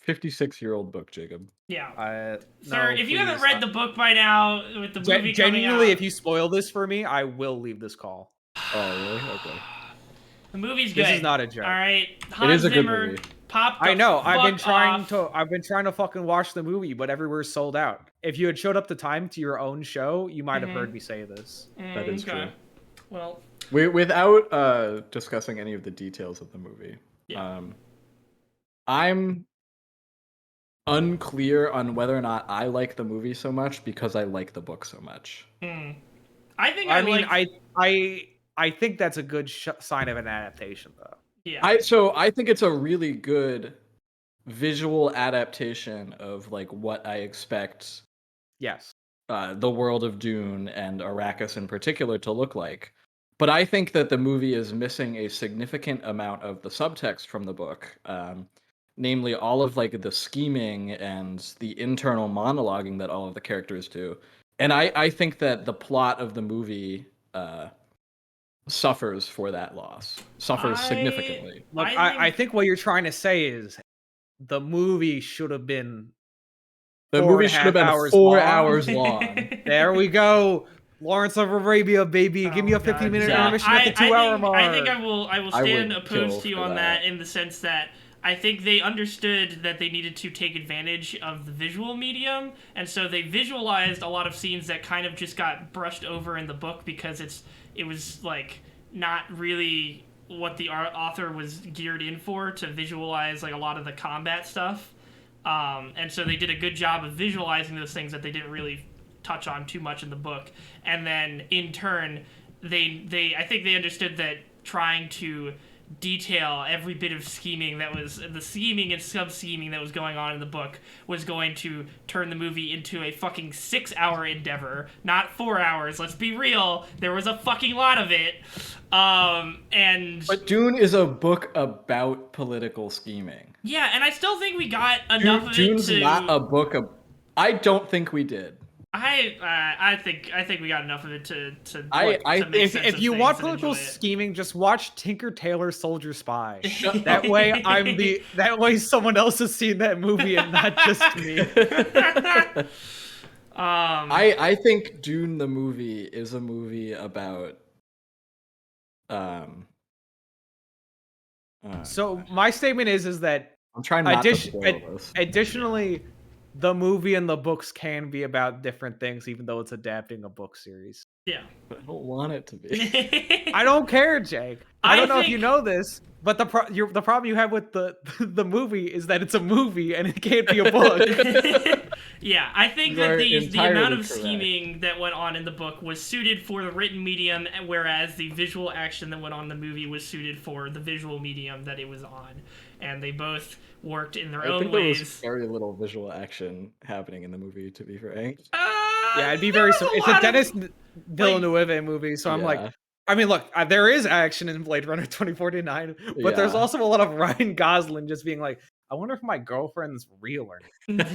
56-year-old book, Jacob. Yeah. Sir, if you haven't read the book by now, with the movie genuinely, coming out, if you spoil this for me, I will leave this call. Oh, really? Okay. The movie's good. This is not a joke. All right. It is a good movie. I know. I've been trying to fucking watch the movie, but everywhere's sold out. If you had showed up to time to your own show, you might have heard me say this. That is true. Well, without discussing any of the details of the movie, I'm unclear on whether or not I like the movie so much because I like the book so much. I think that's a good sign of an adaptation, though. Yeah. I think it's a really good visual adaptation of like what I expect. Yes. The world of Dune and Arrakis in particular to look like. But I think that the movie is missing a significant amount of the subtext from the book, namely all of like the scheming and the internal monologuing that all of the characters do. And I think that the plot of the movie suffers for that loss, significantly. Look, I think what you're trying to say is the movie should have been 4 hours long. There we go. Lawrence of Arabia, baby. Give me a 15-minute intermission at the 2-hour mark. I think I will stand opposed to you on that in the sense that I think they understood that they needed to take advantage of the visual medium, and so they visualized a lot of scenes that kind of just got brushed over in the book because it was like not really what the author was geared in for, to visualize like a lot of the combat stuff. And so they did a good job of visualizing those things that they didn't really touch on too much in the book. And then in turn, I think they understood that trying to detail every bit of scheming that was the scheming and sub-scheming that was going on in the book was going to turn the movie into a fucking 6-hour endeavor, not 4 hours. Let's be real, there was a fucking lot of it. But Dune is a book about political scheming. Yeah, and I still think we got enough of it to... Dune's not a book of... I don't think we did. I think we got enough of it to if you want political scheming, just watch Tinker Tailor Soldier Spy. That way someone else has seen that movie and not just me. I think Dune the movie is a movie about so my statement is that I'm trying not to spoil this. Additionally, the movie and the books can be about different things, even though it's adapting a book series. Yeah. But I don't want it to be. I don't care, Jake. I don't know if you know this, but the problem you have with the movie is that it's a movie and it can't be a book. Yeah, I think that the amount of scheming that went on in the book was suited for the written medium, whereas the visual action that went on in the movie was suited for the visual medium that it was on. And they both worked in their own ways. There was very little visual action happening in the movie, to be frank. Yeah, it'd be very simple. It's a Denis Villeneuve movie, so I'm like, I mean, look, there is action in Blade Runner 2049, but there's also a lot of Ryan Gosling just being like, I wonder if my girlfriend's real or not.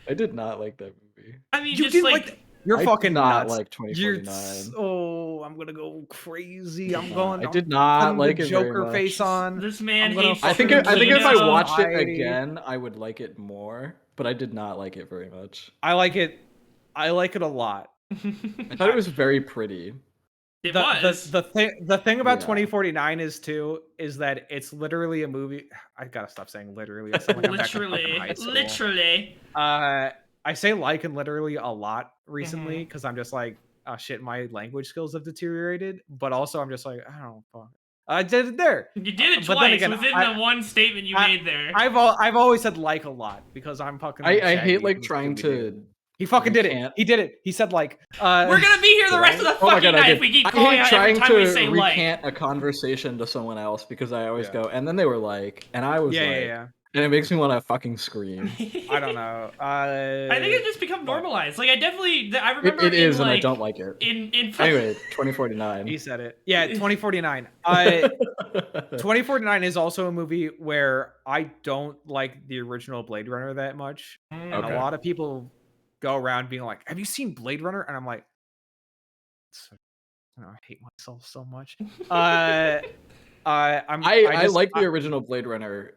I did not like that movie. I mean, you didn't like you're fucking not nuts. Like 2049. I'm gonna go crazy. I'm going. I did not like it Joker very much. Face on. This man hates. I think if I watched it again, I would like it more. But I did not like it very much. I like it a lot. I thought it was very pretty. The thing about 2049 is that it's literally a movie. I gotta stop saying literally. Literally. I say like and literally a lot recently because I'm just like, oh shit, my language skills have deteriorated. But also I'm just like, I don't know. I did it there. You did it twice within the one statement you made there. I've always said like a lot because I'm fucking. I hate like trying to. He fucking did it. He did it. He said like. We're gonna be here the rest of the fucking night if we keep calling out every time we say like. I hate trying to recant a conversation to someone else because I always go, and then they were like, and I was like. Yeah. And it makes me want to fucking scream. I don't know. I think it's just become normalized. Like I remember it is, and I don't like it. Anyway, 2049. He said it. Yeah, 2049. 2049 is also a movie where I don't like the original Blade Runner that much, and a lot of people go around being like, "Have you seen Blade Runner?" And I'm like, I hate myself so much. I like the original Blade Runner.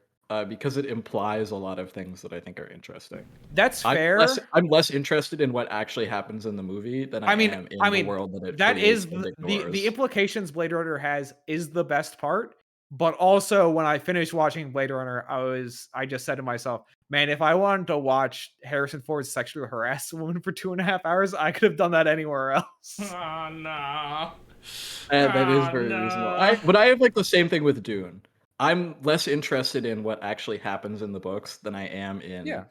Because it implies a lot of things that I think are interesting. That's fair. I'm less interested in what actually happens in the movie than I am in the world that it. That is the implications Blade Runner has is the best part. But also, when I finished watching Blade Runner, I just said to myself, man, if I wanted to watch Harrison Ford sexually harass a woman for 2.5 hours, I could have done that anywhere else. Oh no. That is very reasonable. But I have like the same thing with Dune. I'm less interested in what actually happens in the books than I am in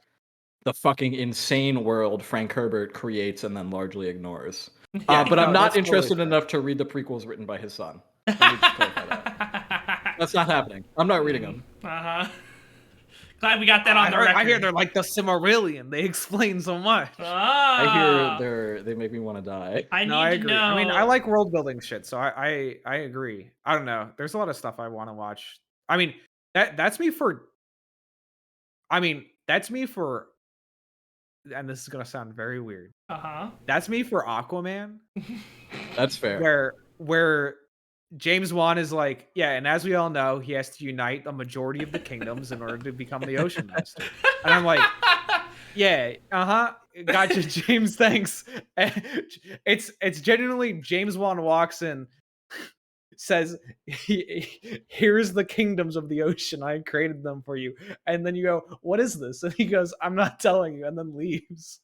the fucking insane world Frank Herbert creates and then largely ignores. But I'm not interested enough to read the prequels written by his son. Let me just clarify that. That's not happening. I'm not reading them. Glad we got that on the record. I hear they're like the Silmarillion. They explain so much. I hear they make me want to die. I agree. I mean, I like world building shit, so I agree. I don't know. There's a lot of stuff I want to watch. I mean, that's me for. And this is gonna sound very weird. That's me for Aquaman. That's fair. Where James Wan is like, yeah, and as we all know, he has to unite a majority of the kingdoms in order to become the Ocean Master. And I'm like, yeah, gotcha, James. Thanks. It's genuinely James Wan walks in. Says, here's the kingdoms of the ocean. I created them for you. And then you go, what is this? And he goes, I'm not telling you, and then leaves.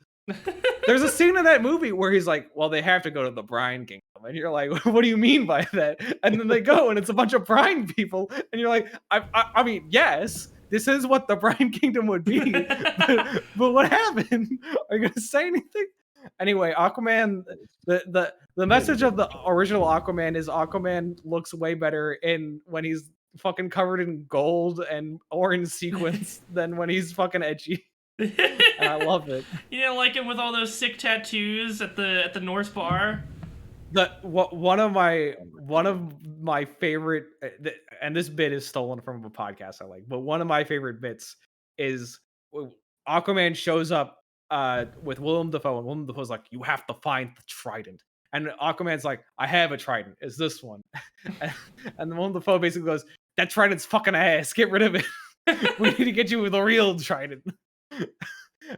There's a scene in that movie where he's like, well, they have to go to the Brine Kingdom. And you're like, what do you mean by that? And then they go, and it's a bunch of Brine people. And you're like, I mean, yes, this is what the Brine Kingdom would be. but what happened? Are you going to say anything? Anyway, Aquaman. The message of the original Aquaman is Aquaman looks way better when he's fucking covered in gold and orange sequins than when he's fucking edgy. And I love it. You didn't like him with all those sick tattoos at the Norse bar? One of my favorite, and this bit is stolen from a podcast I like, but one of my favorite bits is Aquaman shows up with Willem Dafoe, and Willem Dafoe's like, "You have to find the trident," and Aquaman's like, "I have a trident. It's this one," and Willem Dafoe basically goes, "That trident's fucking ass. Get rid of it. We need to get you with a real trident."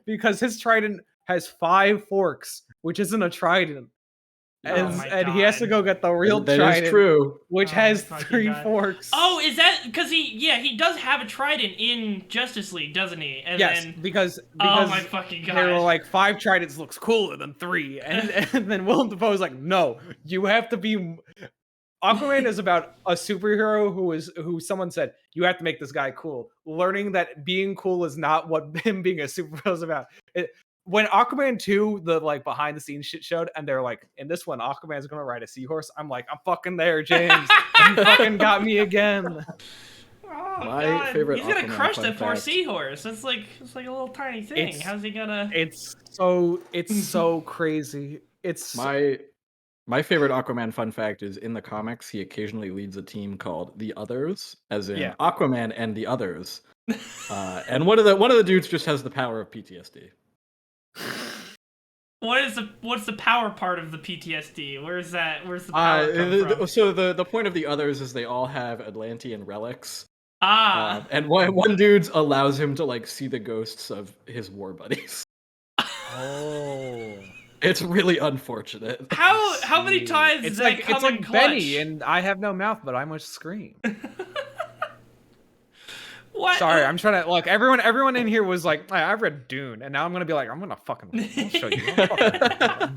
Because his trident has 5 forks, which isn't a trident. And he has to go get the real trident. That is true. Which has 3 forks. Oh, is that because he does have a trident in Justice League, doesn't he? And yes, then, because oh my fucking god, they were like 5 tridents looks cooler than 3, and then Willem Dafoe's like, no, you have to be. Aquaman is about a superhero who someone said, you have to make this guy cool. Learning that being cool is not what him being a superhero is about. When Aquaman 2, the like behind the scenes shit showed, and they're like, in this one, Aquaman's gonna ride a seahorse. I'm like, I'm fucking there, James. You fucking got me again. Oh, my favorite. He's gonna Aquaman crush that poor fact. seahorse. It's like a little tiny thing. How's he gonna? It's so crazy. It's my favorite Aquaman fun fact is in the comics he occasionally leads a team called the Others, as in Aquaman and the Others. And one of the dudes just has the power of PTSD. What's the power part of the PTSD? Where's the power come from? So the point of the Others is they all have Atlantean relics. And one dude allows him to like see the ghosts of his war buddies. Oh. It's really unfortunate. How many times does that come in clutch? Benny and I have no mouth, but I must scream. What? Sorry, I'm trying to look. Everyone in here was like, I've read Dune, and now I'm gonna be like, I'll show you.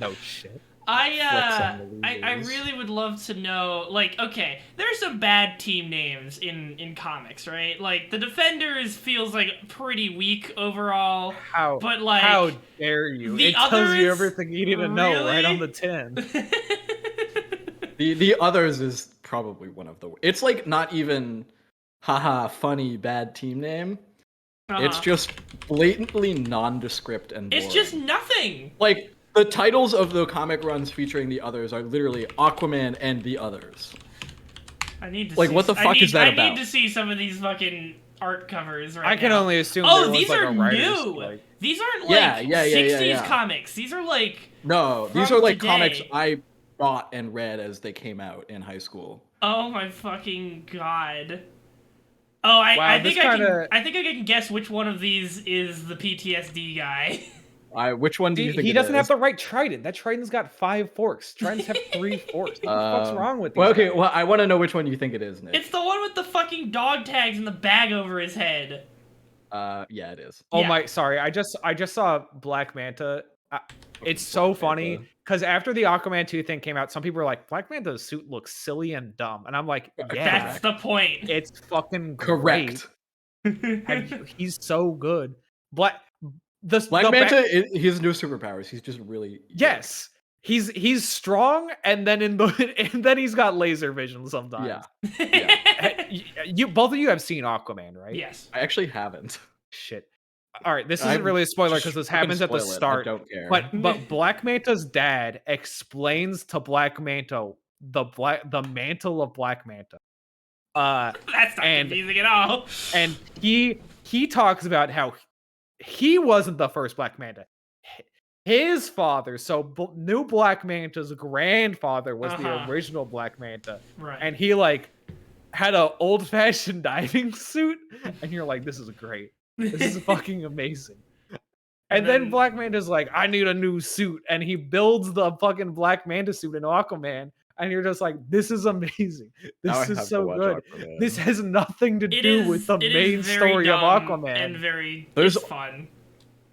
No shit. I really would love to know, like, okay, there's some bad team names in comics, right? Like, the Defenders feels like pretty weak overall. How dare you? It tells you everything you need to know right on the tin. The Others is probably one of the. It's like not even. Haha, funny bad team name. It's just blatantly nondescript and boring. It's just nothing. Like the titles of the comic runs featuring the Others are literally Aquaman and the Others. I need to like see, what the fuck is that about? I need to see some of these fucking art covers right now. I can only assume. Oh, these are new. These aren't like 60s comics. These are like these are like comics I bought and read as they came out in high school. Oh my fucking god. Oh, I think I can guess which one of these is the PTSD guy. Which one do you think he doesn't have the right trident? That trident's got 5 forks. Tridents have 3 forks. What the fuck's wrong with these guys? Well, I want to know which one you think it is, Nick. It's the one with the fucking dog tags and the bag over his head. Yeah, it is. Oh my, sorry. I just saw Black Manta. It's so funny because after the Aquaman 2 thing came out, some people were like, Black Manta's suit looks silly and dumb. And I'm like, yeah. That's the point. It's fucking correct. He's so good. Black Manta, he has no superpowers. He's just really yes. He's strong, and then he's got laser vision sometimes. Yeah. Both of you have seen Aquaman, right? Yes. I actually haven't. Shit. All right, this isn't really a spoiler because this happens at the start. I don't care. But Black Manta's dad explains to Black Manta the mantle of Black Manta. That's not confusing at all. And he talks about how he wasn't the first Black Manta. His father, so new Black Manta's grandfather was the original Black Manta. Right. And he like had an old-fashioned diving suit, and you're like, this is great. This is fucking amazing. And then Black Manta's like, I need a new suit. And he builds the fucking Black Manta suit in Aquaman. And you're just like, this is amazing. This is so good. This has nothing to do with the main story of Aquaman. And it's fun.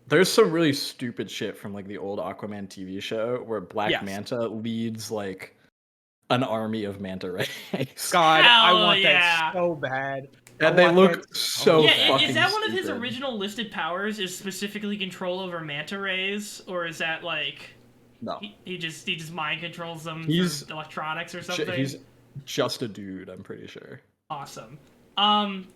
There's some really stupid shit from like the old Aquaman TV show where Black Manta leads like an army of manta rays. God, I want that so bad. And they look so fucking is that one of stupid. his original listed powers is specifically control over manta rays? Or is that like... No. He just mind controls them through electronics or something. He's just a dude, I'm pretty sure. Awesome.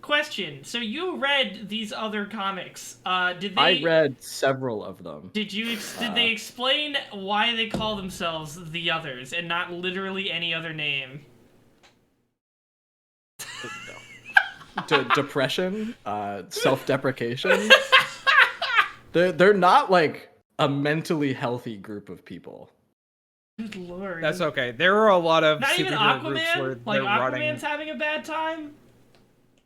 Question. So you read these other comics. Did they? I read several of them. Did they explain why they call themselves the Others and not literally any other name? No. Depression, self-deprecation. They're not like a mentally healthy group of people. Good lord. That's okay. There are a lot of not even Aquaman. Like Aquaman's having a bad time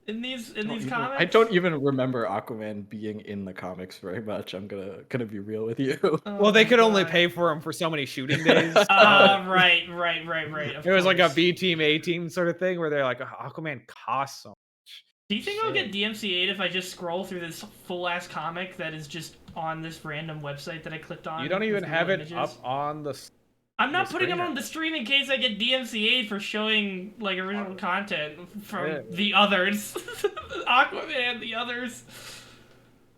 in these comics. I don't even remember Aquaman being in the comics very much. I'm gonna be real with you. Well, they could only pay for him for so many shooting days. Right. It was like a B team, A team sort of thing where they're like, Aquaman costs so much. Do you think I'll get DMCA'd if I just scroll through this full ass comic that is just on this random website that I clicked on? You don't even have it up on the. I'm not putting them on the stream in case I get DMCA'd for showing like original content from the Others. Aquaman, the Others.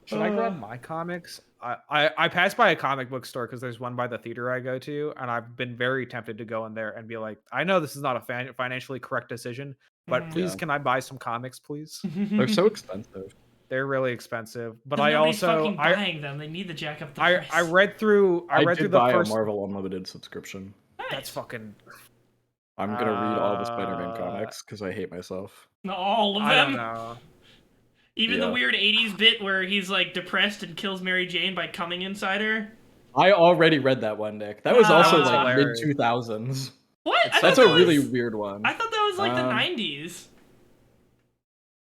Should I grab my comics? I passed by a comic book store because there's one by the theater I go to, and I've been very tempted to go in there and be like, I know this is not a financially correct decision, but please can I buy some comics, please? They're so expensive. They're really expensive, but nobody's fucking buying them. They need to jack up the price. I read through the buy first a Marvel Unlimited subscription. Nice. That's fucking. I'm gonna read all the Spider-Man comics because I hate myself. All of them. I don't know. Even the weird 80s bit where he's like depressed and kills Mary Jane by coming inside her. I already read that one, Nick. That was also like mid 2000s. What? That's a really weird one. I thought that was like the 90s.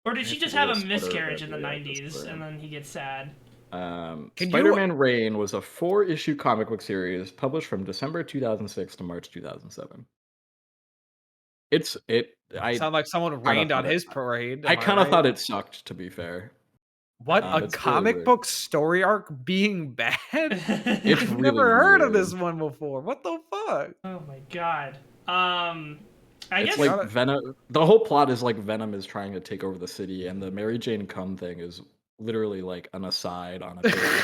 Or did she just have a miscarriage in the 90s and then he gets sad? Spider-Man Reign was a 4-issue comic book series published from December 2006 to March 2007. Sound like someone rained on his parade. I kind of thought it sucked, to be fair. What, a comic book story arc being bad? It's I've really never heard of weird. this one before. What the fuck? Oh my god. I guess like Venom. The whole plot is like Venom is trying to take over the city, and the Mary Jane cum thing is literally like an aside on a page.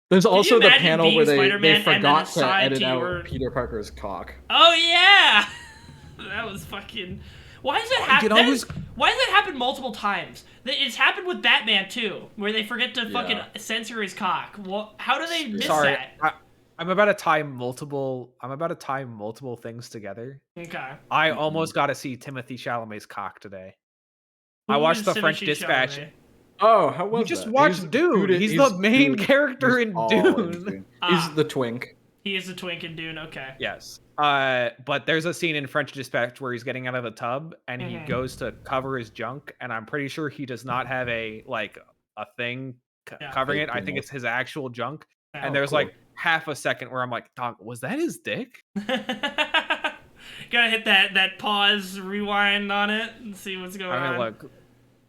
There's also the panel where they forgot to edit out Peter Parker's cock. Oh yeah, that was fucking. Why does it happen? Why does that happen multiple times? It's happened with Batman too, where they forget to fucking censor his cock. Well, how do they miss that? I'm about to tie multiple things together. Okay. I almost got to see Timothée Chalamet's cock today. I watched the French Dispatch. Oh, how was you just watched Dune. He's the main character in Dune. He's the twink. He is the twink in Dune. Okay. Yes. But there's a scene in French Dispatch where he's getting out of the tub and he goes to cover his junk, and I'm pretty sure he does not have a thing covering it. I think it's his actual junk. And there's like half a second where I'm like, dog, was that his dick? Gotta hit that pause, rewind on it, and see what's going on. I mean, look,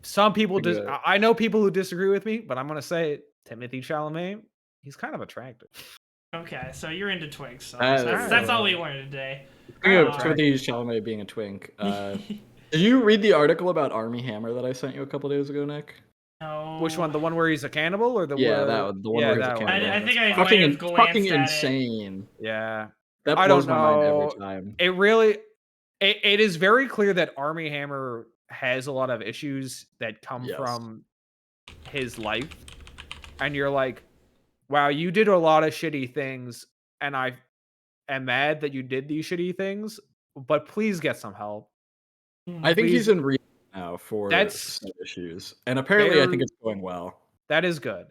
some people I know people who disagree with me, but I'm gonna say it. Timothée Chalamet, he's kind of attractive. Okay, so you're into twinks. So that's all we learned today. Speaking of Timothée Chalamet being a twink, did you read the article about Armie Hammer that I sent you a couple days ago, Nick? No. Which one? The one where he's a cannibal, or the the one where he's a cannibal? I think I fucking insane. Yeah, that blows my mind every time. It really, it is very clear that Armie Hammer has a lot of issues that come from his life, and you're like, wow, you did a lot of shitty things, and I am mad that you did these shitty things, but please get some help. I think he's in rehab now for some issues, and apparently I think it's going well. That is good,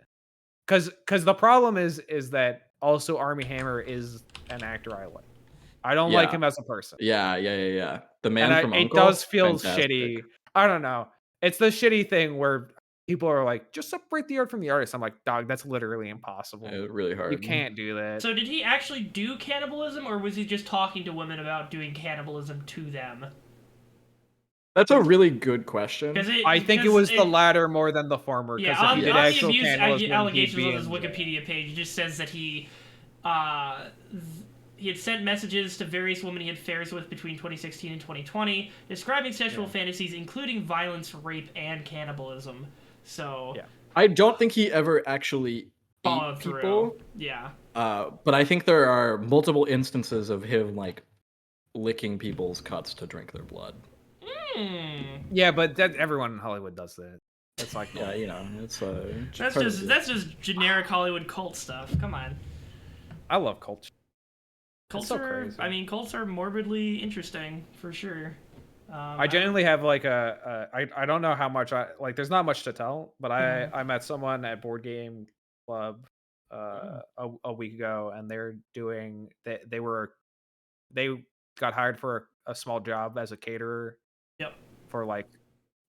because the problem is that also Armie Hammer is an actor I like. I don't like him as a person. Yeah. The man from Uncle. It does feel shitty. I don't know. It's the shitty thing where people are like, just separate the art from the artist. I'm like, dog, that's literally impossible. It's really hard. You can't do that. So did he actually do cannibalism, or was he just talking to women about doing cannibalism to them? That's a really good question. I think it was the latter more than the former. Yeah, on the abuse allegations on his Wikipedia page, it just says that he had sent messages to various women he had affairs with between 2016 and 2020, describing sexual fantasies, including violence, rape, and cannibalism. So I don't think he ever actually followed ate people. Yeah. But I think there are multiple instances of him like licking people's cuts to drink their blood. Yeah, but everyone in Hollywood does that. It's like, yeah, you know, it's that's just generic Hollywood cult stuff. Come on. I love culture. Cults are morbidly interesting for sure. I genuinely have like I don't know how much there's not much to tell, but I met someone at Board Game Club a week ago, and they got hired for a small job as a caterer. Yep. For like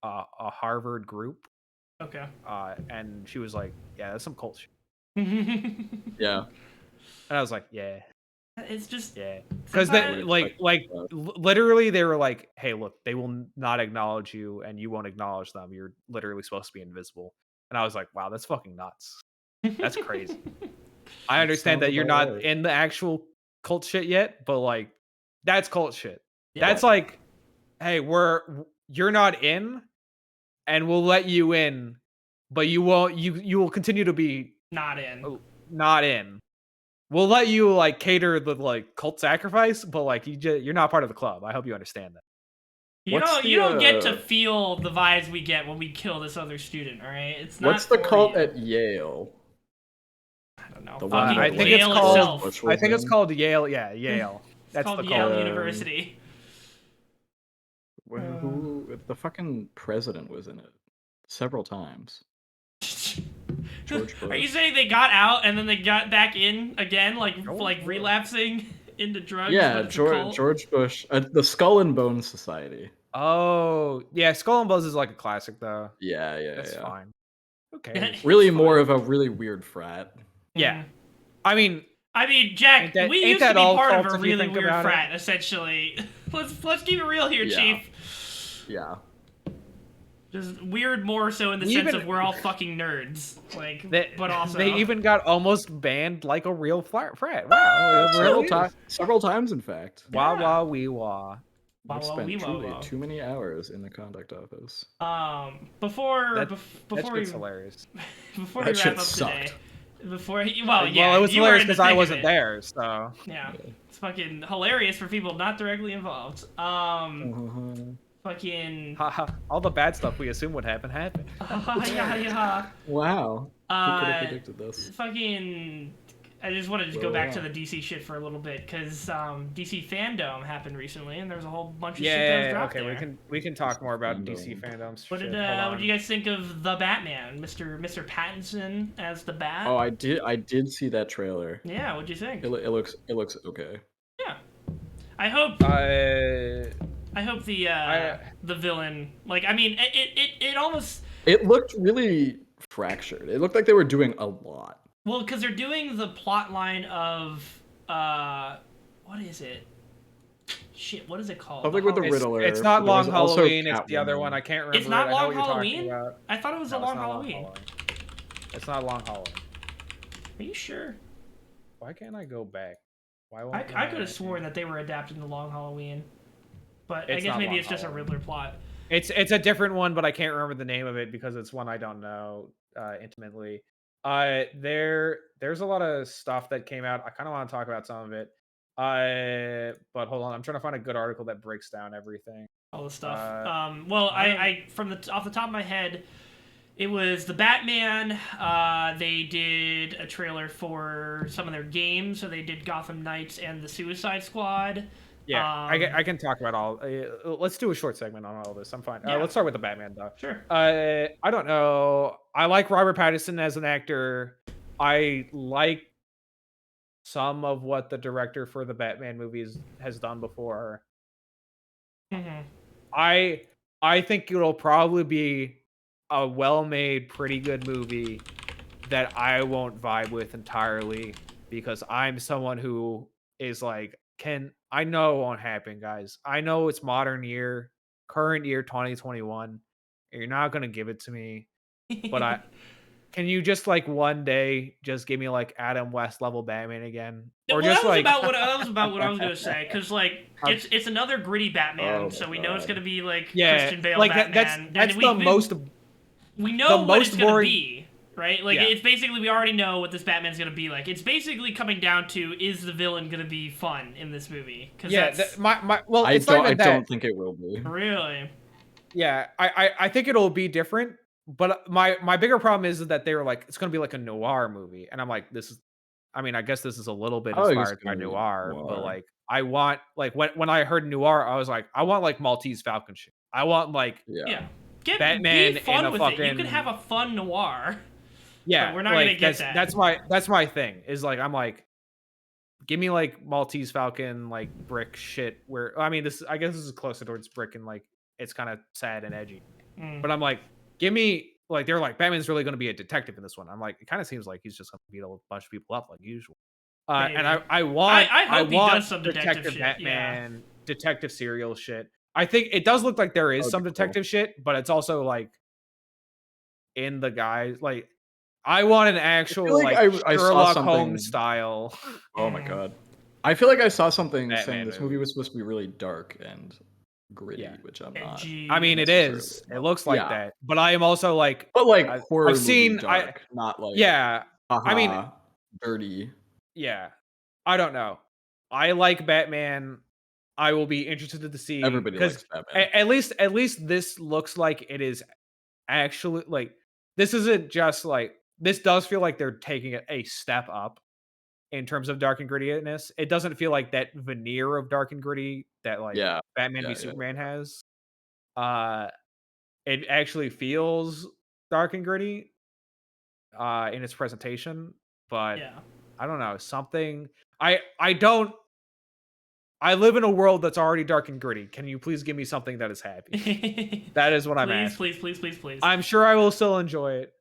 a Harvard group. Okay. And she was like, "Yeah, that's some cult shit." Yeah. And I was like, "Yeah." It's just because they literally they were like, "Hey, look, they will not acknowledge you, and you won't acknowledge them. You're literally supposed to be invisible." And I was like, "Wow, that's fucking nuts. That's crazy." I understand that you're not in the actual cult shit yet, but like, that's cult shit. Yeah. That's like, hey, you're not in, and we'll let you in, but you won't. You will continue to be not in. We'll let you like cater the like cult sacrifice, but like you're not part of the club. I hope you understand that. You don't get to feel the vibes we get when we kill this other student. All right, it's not. What's the cult at Yale? I don't know. I think it's called. I think it's called Yale. Yeah, Yale. That's called Yale University. Who the fucking president was in it several times. George Bush. Are you saying they got out and then they got back in again, like relapsing into drugs? Yeah, George Bush, the Skull and Bones Society. Oh, yeah, Skull and Bones is like a classic though. Yeah, that's fine. Okay, really more of a really weird frat. Yeah, I mean, Jack, we used to be part of a really weird frat, essentially. Let's keep it real here, Chief. Yeah. Just weird more so in the sense of we're all fucking nerds. But also... They even got almost banned like a real frat. Wow. Several times, in fact. Wah wah wee wah. We spent truly too many hours in the conduct office. Before that's hilarious. Before we wrap up today... it was hilarious because I wasn't there, so... Yeah. It's fucking hilarious for people not directly involved. Fucking... all the bad stuff we assume would happen happened. Yeah. Wow. Who could have predicted this? Fucking... I just wanted to go back to the DC shit for a little bit, because DC Fandom happened recently, and there was a whole bunch of shit that was dropped there. We can talk more about DC Fandoms. What did you guys think of the Batman, Mr. Pattinson as the Bat? Oh, I did see that trailer. Yeah, what'd you think? It looks okay. Yeah, I hope the villain, it almost... It looked really fractured. It looked like they were doing a lot. Well, because they're doing the plot line of, what is it? Shit, what is it called? Something with the Riddler. It's not Long Halloween, it's the other one. I can't remember. It's not Long Halloween? I thought it was a Long Halloween. It's not Long Halloween. Are you sure? Why can't I go back? I could have sworn that they were adapting the Long Halloween. But I guess maybe it's just a Riddler plot. It's a different one, but I can't remember the name of it because it's one I don't know intimately. There's a lot of stuff that came out. I kind of want to talk about some of it. But hold on, I'm trying to find a good article that breaks down everything. All the stuff. I off the top of my head, it was the Batman. They did a trailer for some of their games, so they did Gotham Knights and the Suicide Squad. Yeah, I can talk about all. Let's do a short segment on all of this. I'm fine. Let's start with the Batman, though. Sure. I don't know. I like Robert Pattinson as an actor. I like some of what the director for the Batman movies has done before. Mm-hmm. I think it'll probably be a well-made, pretty good movie that I won't vibe with entirely because I'm someone who is like, I know it won't happen, guys. I know it's current year 2021, and you're not gonna give it to me. But can you just like one day just give me like Adam West level Batman again? Or just that was about what I was gonna say, because like it's another gritty Batman, so we know it's gonna be like Christian Bale Batman. That's the most we know what it's gonna be, right? Like it's basically we already know what this Batman's gonna be like. It's basically coming down to is the villain gonna be fun in this movie? Well, I don't think it will be. Really. Yeah, I think it'll be different, but my bigger problem is that they were like it's gonna be like a noir movie, and I'm like this is. I mean, I guess this is a little bit inspired by noir, but like I want like when I heard noir, I was like, I want like Maltese Falcon shit. I want like Batman be fun in a with fucking. It. You can have a fun noir. Yeah, we're not gonna get that. That's my thing. Is like I'm like, give me like Maltese Falcon like brick shit. Where I mean, I guess this is closer towards brick and like it's kind of sad and edgy. But I'm like, give me like they're like Batman's really going to be a detective in this one. I'm like, it kind of seems like he's just going to beat a bunch of people up like usual. And I want some detective Batman, detective serial shit. I think it does look like there is some detective shit, but it's also like in the guys like I want an actual like Sherlock Holmes style. Oh my god! I feel like I saw something saying this movie was supposed to be really dark and gritty, which I'm not. I mean, it is. It looks like that, but I am also like, but like horror. I've seen, dark, not like I mean, dirty. Yeah, I don't know. I like Batman. I will be interested to see. Everybody likes Batman. At least this looks like it is actually like this isn't just like this does feel like they're taking it a step up in terms of dark and grittiness. It doesn't feel like that veneer of dark and gritty that like Batman v Superman has. It actually feels dark and gritty in its presentation, but I don't know, something I live in a world that's already dark and gritty. Can you please give me something that is happy? That is what I'm asking. Please. I'm sure I will still enjoy it.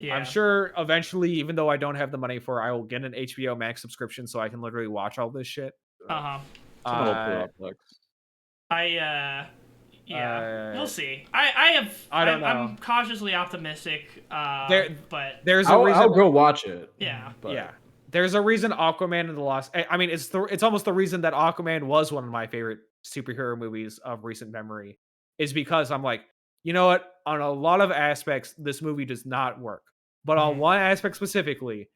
Yeah. I'm sure eventually, even though I don't have the money for it, I will get an HBO Max subscription so I can literally watch all this shit. We'll see. I'm cautiously optimistic. But there's a reason. I'll go watch it. Yeah. There's a reason Aquaman and the Lost. I mean, it's almost the reason that Aquaman was one of my favorite superhero movies of recent memory, is because I'm like, you know what? On a lot of aspects, this movie does not work, but on one aspect specifically,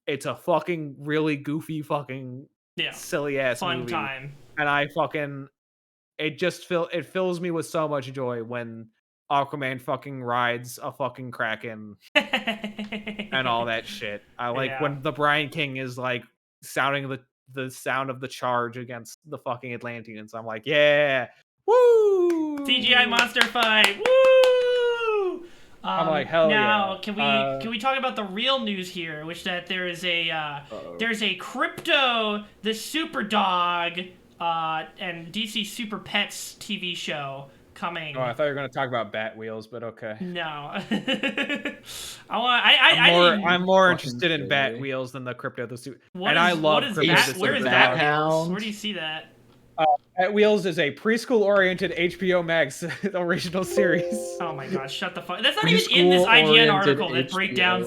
it's a fucking really goofy, fucking silly ass fun movie. Time. And it fills me with so much joy when Aquaman fucking rides a fucking Kraken and all that shit. I like when the Brian King is like sounding the sound of the charge against the fucking Atlanteans. I'm like, yeah, woo! CGI monster fight, woo! I'm like, hell now, can we talk about the real news here, which that there is a Crypto the Super Dog and DC Super Pets TV show coming. Oh, I thought you were going to talk about Bat Wheels, but okay. No. I'm more interested in Bat Wheels than the Crypto the Super. I love Crypto the Super. Where is Bat Wheels? Where do you see that? Bat Wheels is a preschool-oriented HBO Max original series. Oh my god, shut the fuck! That's not even in this IGN article that breaks down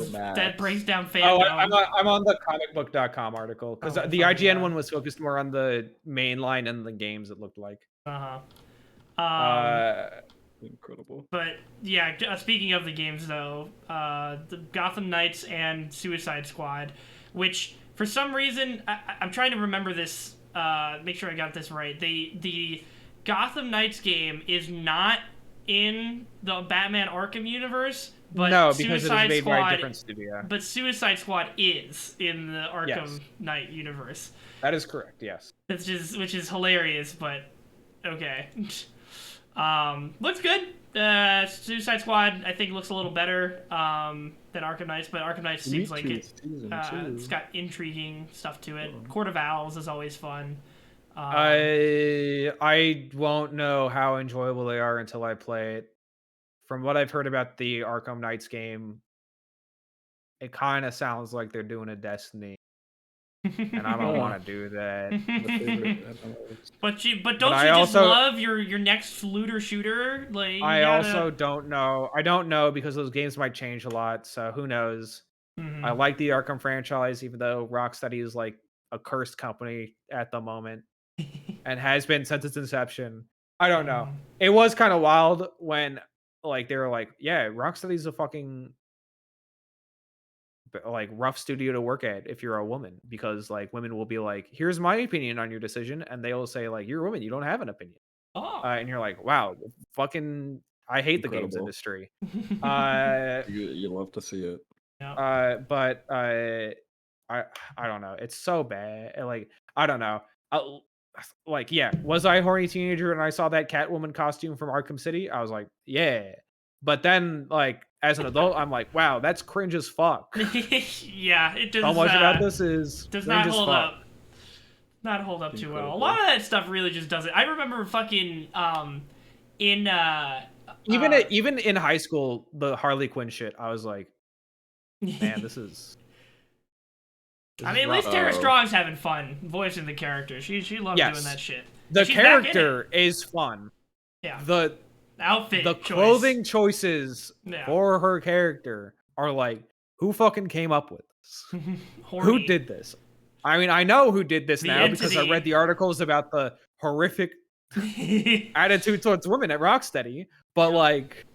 fandom. Oh, I'm on the comicbook.com article because the IGN one was focused more on the main line and the games. It looked like. Incredible. But yeah, speaking of the games though, the Gotham Knights and Suicide Squad, which for some reason I'm trying to remember this. Make sure I got this right. The Gotham Knights game is not in the Batman Arkham universe, but because it is made by a different studio. But Suicide Squad is in the Arkham Knight universe. That is correct. Yes. Which is hilarious, but okay. Looks good. Suicide Squad, I think, looks a little better than Arkham Knights, but Arkham Knights seems like it's got intriguing stuff to it. Court of Owls is always fun. I won't know how enjoyable they are until I play it. From what I've heard about the Arkham Knights game, it kind of sounds like they're doing a Destiny. And I don't want to do that. But don't you just love your next looter shooter? Like I also don't know. I don't know because those games might change a lot. So who knows? I like the Arkham franchise, even though Rocksteady is like a cursed company at the moment and has been since its inception. I don't know. It was kind of wild when like they were like, yeah, Rocksteady's a fucking like rough studio to work at if you're a woman, because like women will be like, here's my opinion on your decision, and they will say like, you're a woman, you don't have an opinion. And you're like, wow, fucking I hate the games industry. You love to see it. But I don't know, it's so bad. Like I don't know. Like, yeah, was I a horny teenager and I saw that Catwoman costume from Arkham City? I was like, yeah. But then, like, as an adult, I'm like, wow, that's cringe as fuck. Yeah, it does. So much about this is does not hold up. Not hold up too well. A lot of that stuff really just doesn't. I remember fucking even in high school, the Harley Quinn shit, I was like, man, this is. I mean, at least Tara Strong's having fun voicing the character. She loves doing that shit. The character is fun. Yeah. The outfit, clothing choices for her character are like, who fucking came up with this? Who did this? I mean, I know who did this now because I read the articles about the horrific attitude towards women at Rocksteady. But like,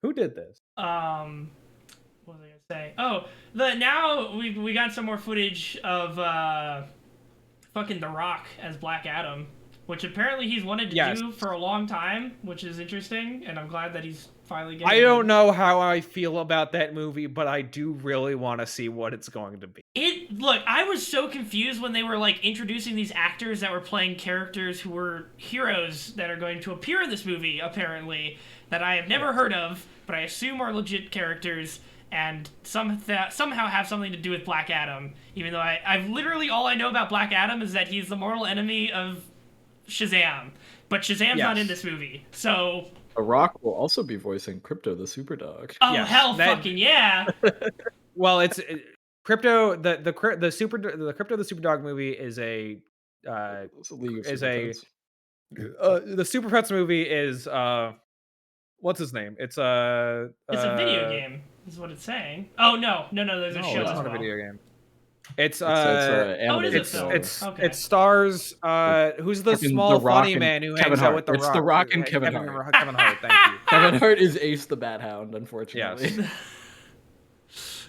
who did this? What was I gonna say? Oh, now we got some more footage of fucking The Rock as Black Adam, which apparently he's wanted to do for a long time, which is interesting, and I'm glad that he's finally getting. I don't know how I feel about that movie, but I do really want to see what it's going to be. Look, I was so confused when they were like introducing these actors that were playing characters who were heroes that are going to appear in this movie, apparently, that I have never heard of, but I assume are legit characters. And somehow have something to do with Black Adam, even though I've literally all I know about Black Adam is that he's the mortal enemy of Shazam, but Shazam's not in this movie, so. The Rock will also be voicing Crypto the Superdog. Oh hell, fucking yeah! Well, it's Crypto the Crypto the Superdog movie is the Super Pets movie is what's his name? It's a video game, is what it's saying. Oh no, there's a show. It's not a video game. It stars who's the small funny man who hangs out with The Rock? It's The Rock and Kevin Hart. Kevin Hart, thank you. Kevin Hart is Ace the Bat Hound, unfortunately. Yes.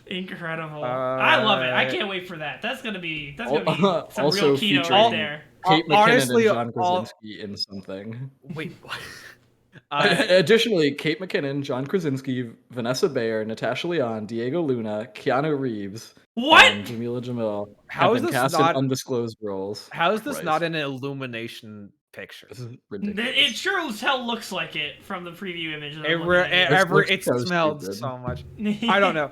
Incredible. I love it. I can't wait for that. That's gonna be some also real Kino right there. Kate McKinnon and John Krasinski in something. Wait, what? Additionally, Kate McKinnon, John Krasinski, Vanessa Bayer, Natasha Lyonne, Diego Luna, Keanu Reeves, and Jamila Jamil have been cast in undisclosed roles. How is this not an Illumination picture? This is ridiculous. It sure as hell looks like it from the preview image. It smelled so much. I don't know.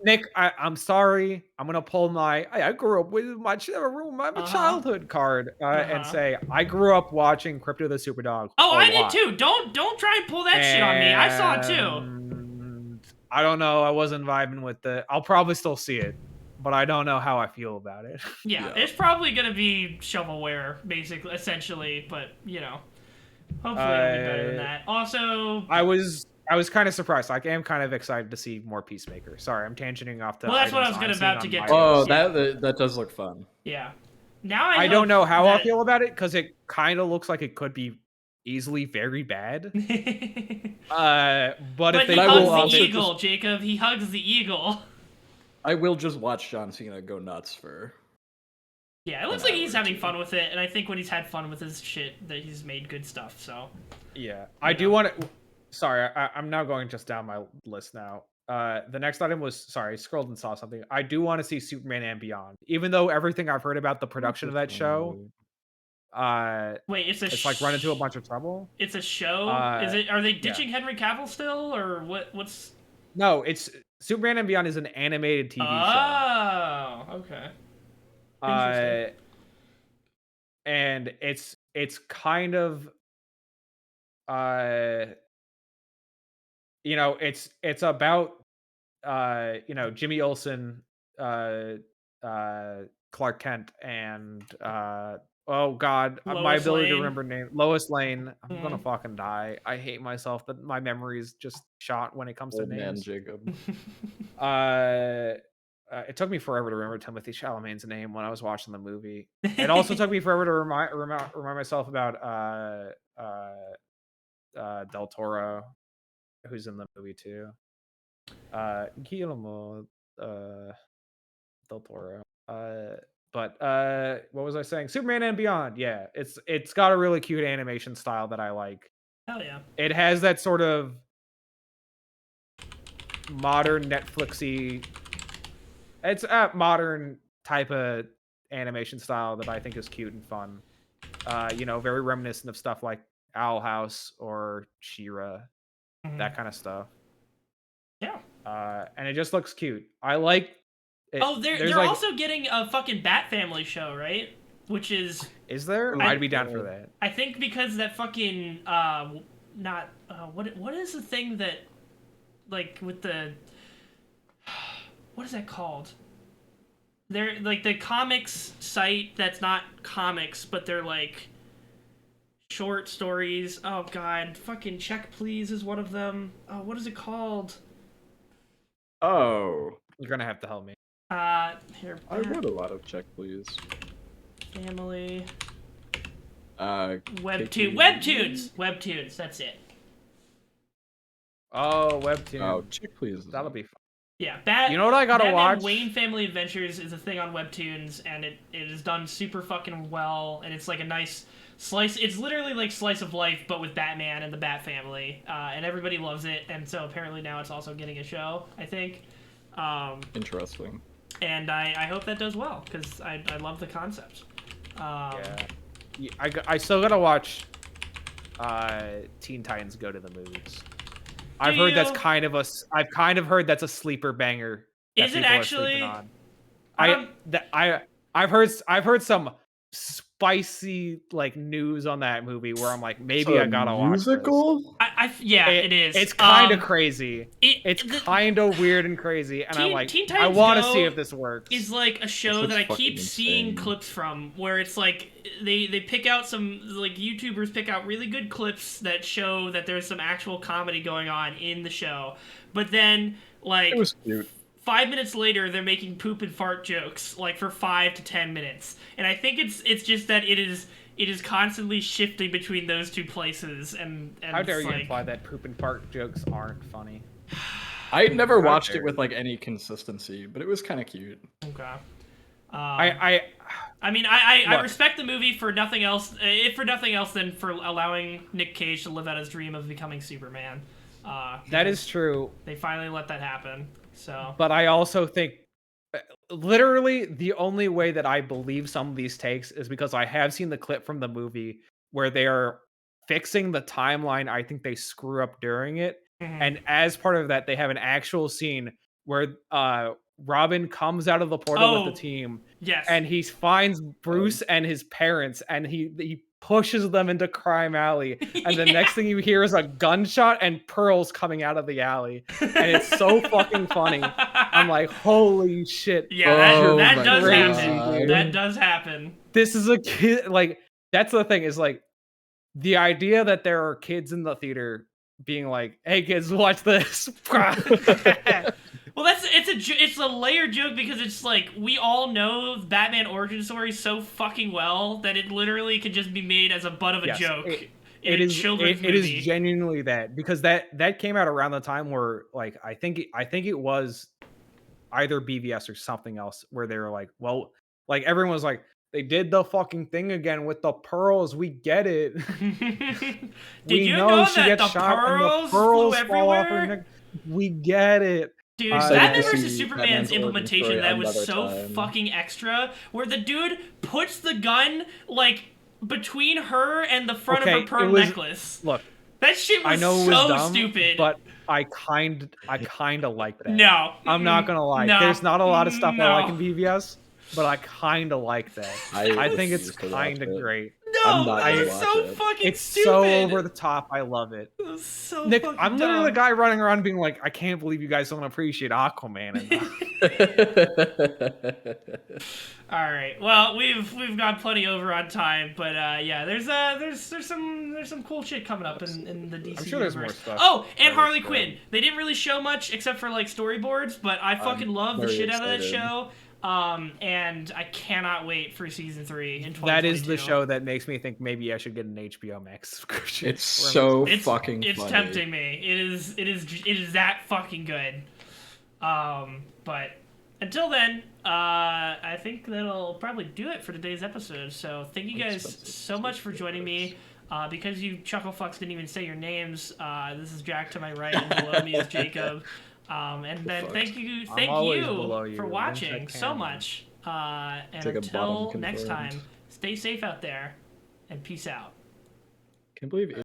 Nick, I'm sorry. I'm gonna pull I grew up with my childhood card and say I grew up watching Crypto the Superdog. Oh, I did too. Don't try and pull that shit on me. I saw it too. I don't know. I wasn't vibing with it. I'll probably still see it, but I don't know how I feel about it. Yeah, it's probably gonna be shovelware, basically, essentially. But you know, hopefully it'll be better than that. Also, I was kind of surprised. Like, I am kind of excited to see more Peacemaker. Sorry, I'm tangenting off the. Well, that's what I was about to get to. Oh, that does look fun. Yeah. Now I don't know how I feel about it because it kind of looks like it could be easily very bad. But if he hugs the eagle, Jacob. He hugs the eagle. I will just watch John Cena go nuts for. Yeah, it looks like he's having fun with it, and I think when he's had fun with his shit, that he's made good stuff. So. Yeah, I do want to. Sorry, I'm now going just down my list now. The next item was, I scrolled and saw something. I do want to see Superman and Beyond, even though everything I've heard about the production of that show. Wait, it's like run into a bunch of trouble. It's a show. Are they ditching Henry Cavill still, or what? What's? No, it's Superman and Beyond is an animated TV show. Oh, okay. And it's kind of it's about Jimmy Olsen, Clark Kent, and oh god, my ability to remember name, Lois Lane. I'm gonna fucking die. I hate myself that my memory is just shot when it comes to names. Jacob. It took me forever to remember Timothée Chalamet's name when I was watching the movie. It also took me forever to remind myself about Del Toro, who's in the movie too. Guillermo Del Toro. But what was I saying? Superman and Beyond. Yeah, it's got a really cute animation style that I like. Hell yeah. It has that sort of modern Netflixy. It's a modern type of animation style that I think is cute and fun. Very reminiscent of stuff like Owl House or She-Ra, that kind of stuff. Yeah. And it just looks cute. I like it. Oh, they're also getting a fucking Bat Family show, right? Which is there? I'd be down for that. I think because that fucking what is the thing that, like, with the, what is that called? They're like the comics site that's not comics, but they're like short stories. Oh god, fucking Check Please is one of them. Oh, what is it called? Oh, you're gonna have to help me. Here. I read a lot of Check Please. Family. Webtoons. That's it. Oh, Webtoons. Oh, Check Please. That'll be fun. Yeah, you know what I gotta watch? Wayne Family Adventures is a thing on Webtoons, and it is done super fucking well, and it's like a nice slice. It's literally like slice of life, but with Batman and the Bat Family, and everybody loves it. And so apparently now it's also getting a show, I think. Interesting. And I hope that does well because I love the concept. I still gotta watch Teen Titans Go to the Movies. I've heard that's a sleeper banger. Is it actually? I've heard some spicy like news on that movie where I'm like, maybe I gotta watch this. It is. It's kind of crazy. It's kind of weird and crazy, and I want to see if this works. Is like a show that I keep seeing clips from, where it's like they pick out some, like, YouTubers pick out really good clips that show that there's some actual comedy going on in the show, but then like it was cute. 5 minutes later, they're making poop and fart jokes, like, for 5 to 10 minutes. And I think it's just that it is constantly shifting between those two places. And how dare you imply that poop and fart jokes aren't funny? I never watched it with, like, any consistency, but it was kind of cute. Okay. I respect the movie for nothing else, if for nothing else than for allowing Nick Cage to live out his dream of becoming Superman. That is true. They finally let that happen. So, but I also think literally the only way that I believe some of these takes is because I have seen the clip from the movie where they are fixing the timeline. I think they screw up during it. And as part of that, they have an actual scene where Robin comes out of the portal with the team. Yes. And he finds Bruce and his parents, and he pushes them into Crime Alley. And the next thing you hear is a gunshot and pearls coming out of the alley. And it's so fucking funny. I'm like, holy shit. Yeah, that does happen. Dude. That does happen. This is a kid. Like, that's the thing, is like the idea that there are kids in the theater being like, hey kids, watch this. Well, it's a layered joke because it's like we all know Batman origin story so fucking well that it literally could just be made as a butt of a joke. It is genuinely that, because that came out around the time where, like, I think it was either BVS or something else where they were like, well, like everyone was like, they did the fucking thing again with the pearls. We get it. Did you know that the pearls flew everywhere? We get it. Dude, Batman vs. Superman's implementation of that was so fucking extra, where the dude puts the gun, like, between her and the front of her pearl necklace. Look, that shit was dumb, stupid. But I kind of like that. No. I'm not gonna lie. No. There's not a lot of stuff I like in BVS, but I kind of like that. I think it's kind of great. No, it's so fucking it's stupid. So over the top. I love it. It so Nick, fucking I'm literally dumb. the guy running around being like, I can't believe you guys don't appreciate Aquaman enough. All right. Well, we've got plenty over on time, but yeah, there's some cool shit coming up in the DC I'm sure there's universe. more stuff. Oh, and Harley Quinn. They didn't really show much except for like storyboards, but I fucking love the shit out of that show. And I cannot wait for season 3 in 2022. That is the show that makes me think maybe I should get an HBO Max subscription. It's so fucking It's funny. tempting me. It is that fucking good. But until then, I think that'll probably do it for today's episode. So thank you guys so much for joining me. Because you chuckle fucks didn't even say your names, this is Jack to my right, and below me is Jacob. And then thank you for watching so much. And until next time, stay safe out there, and peace out. Can't believe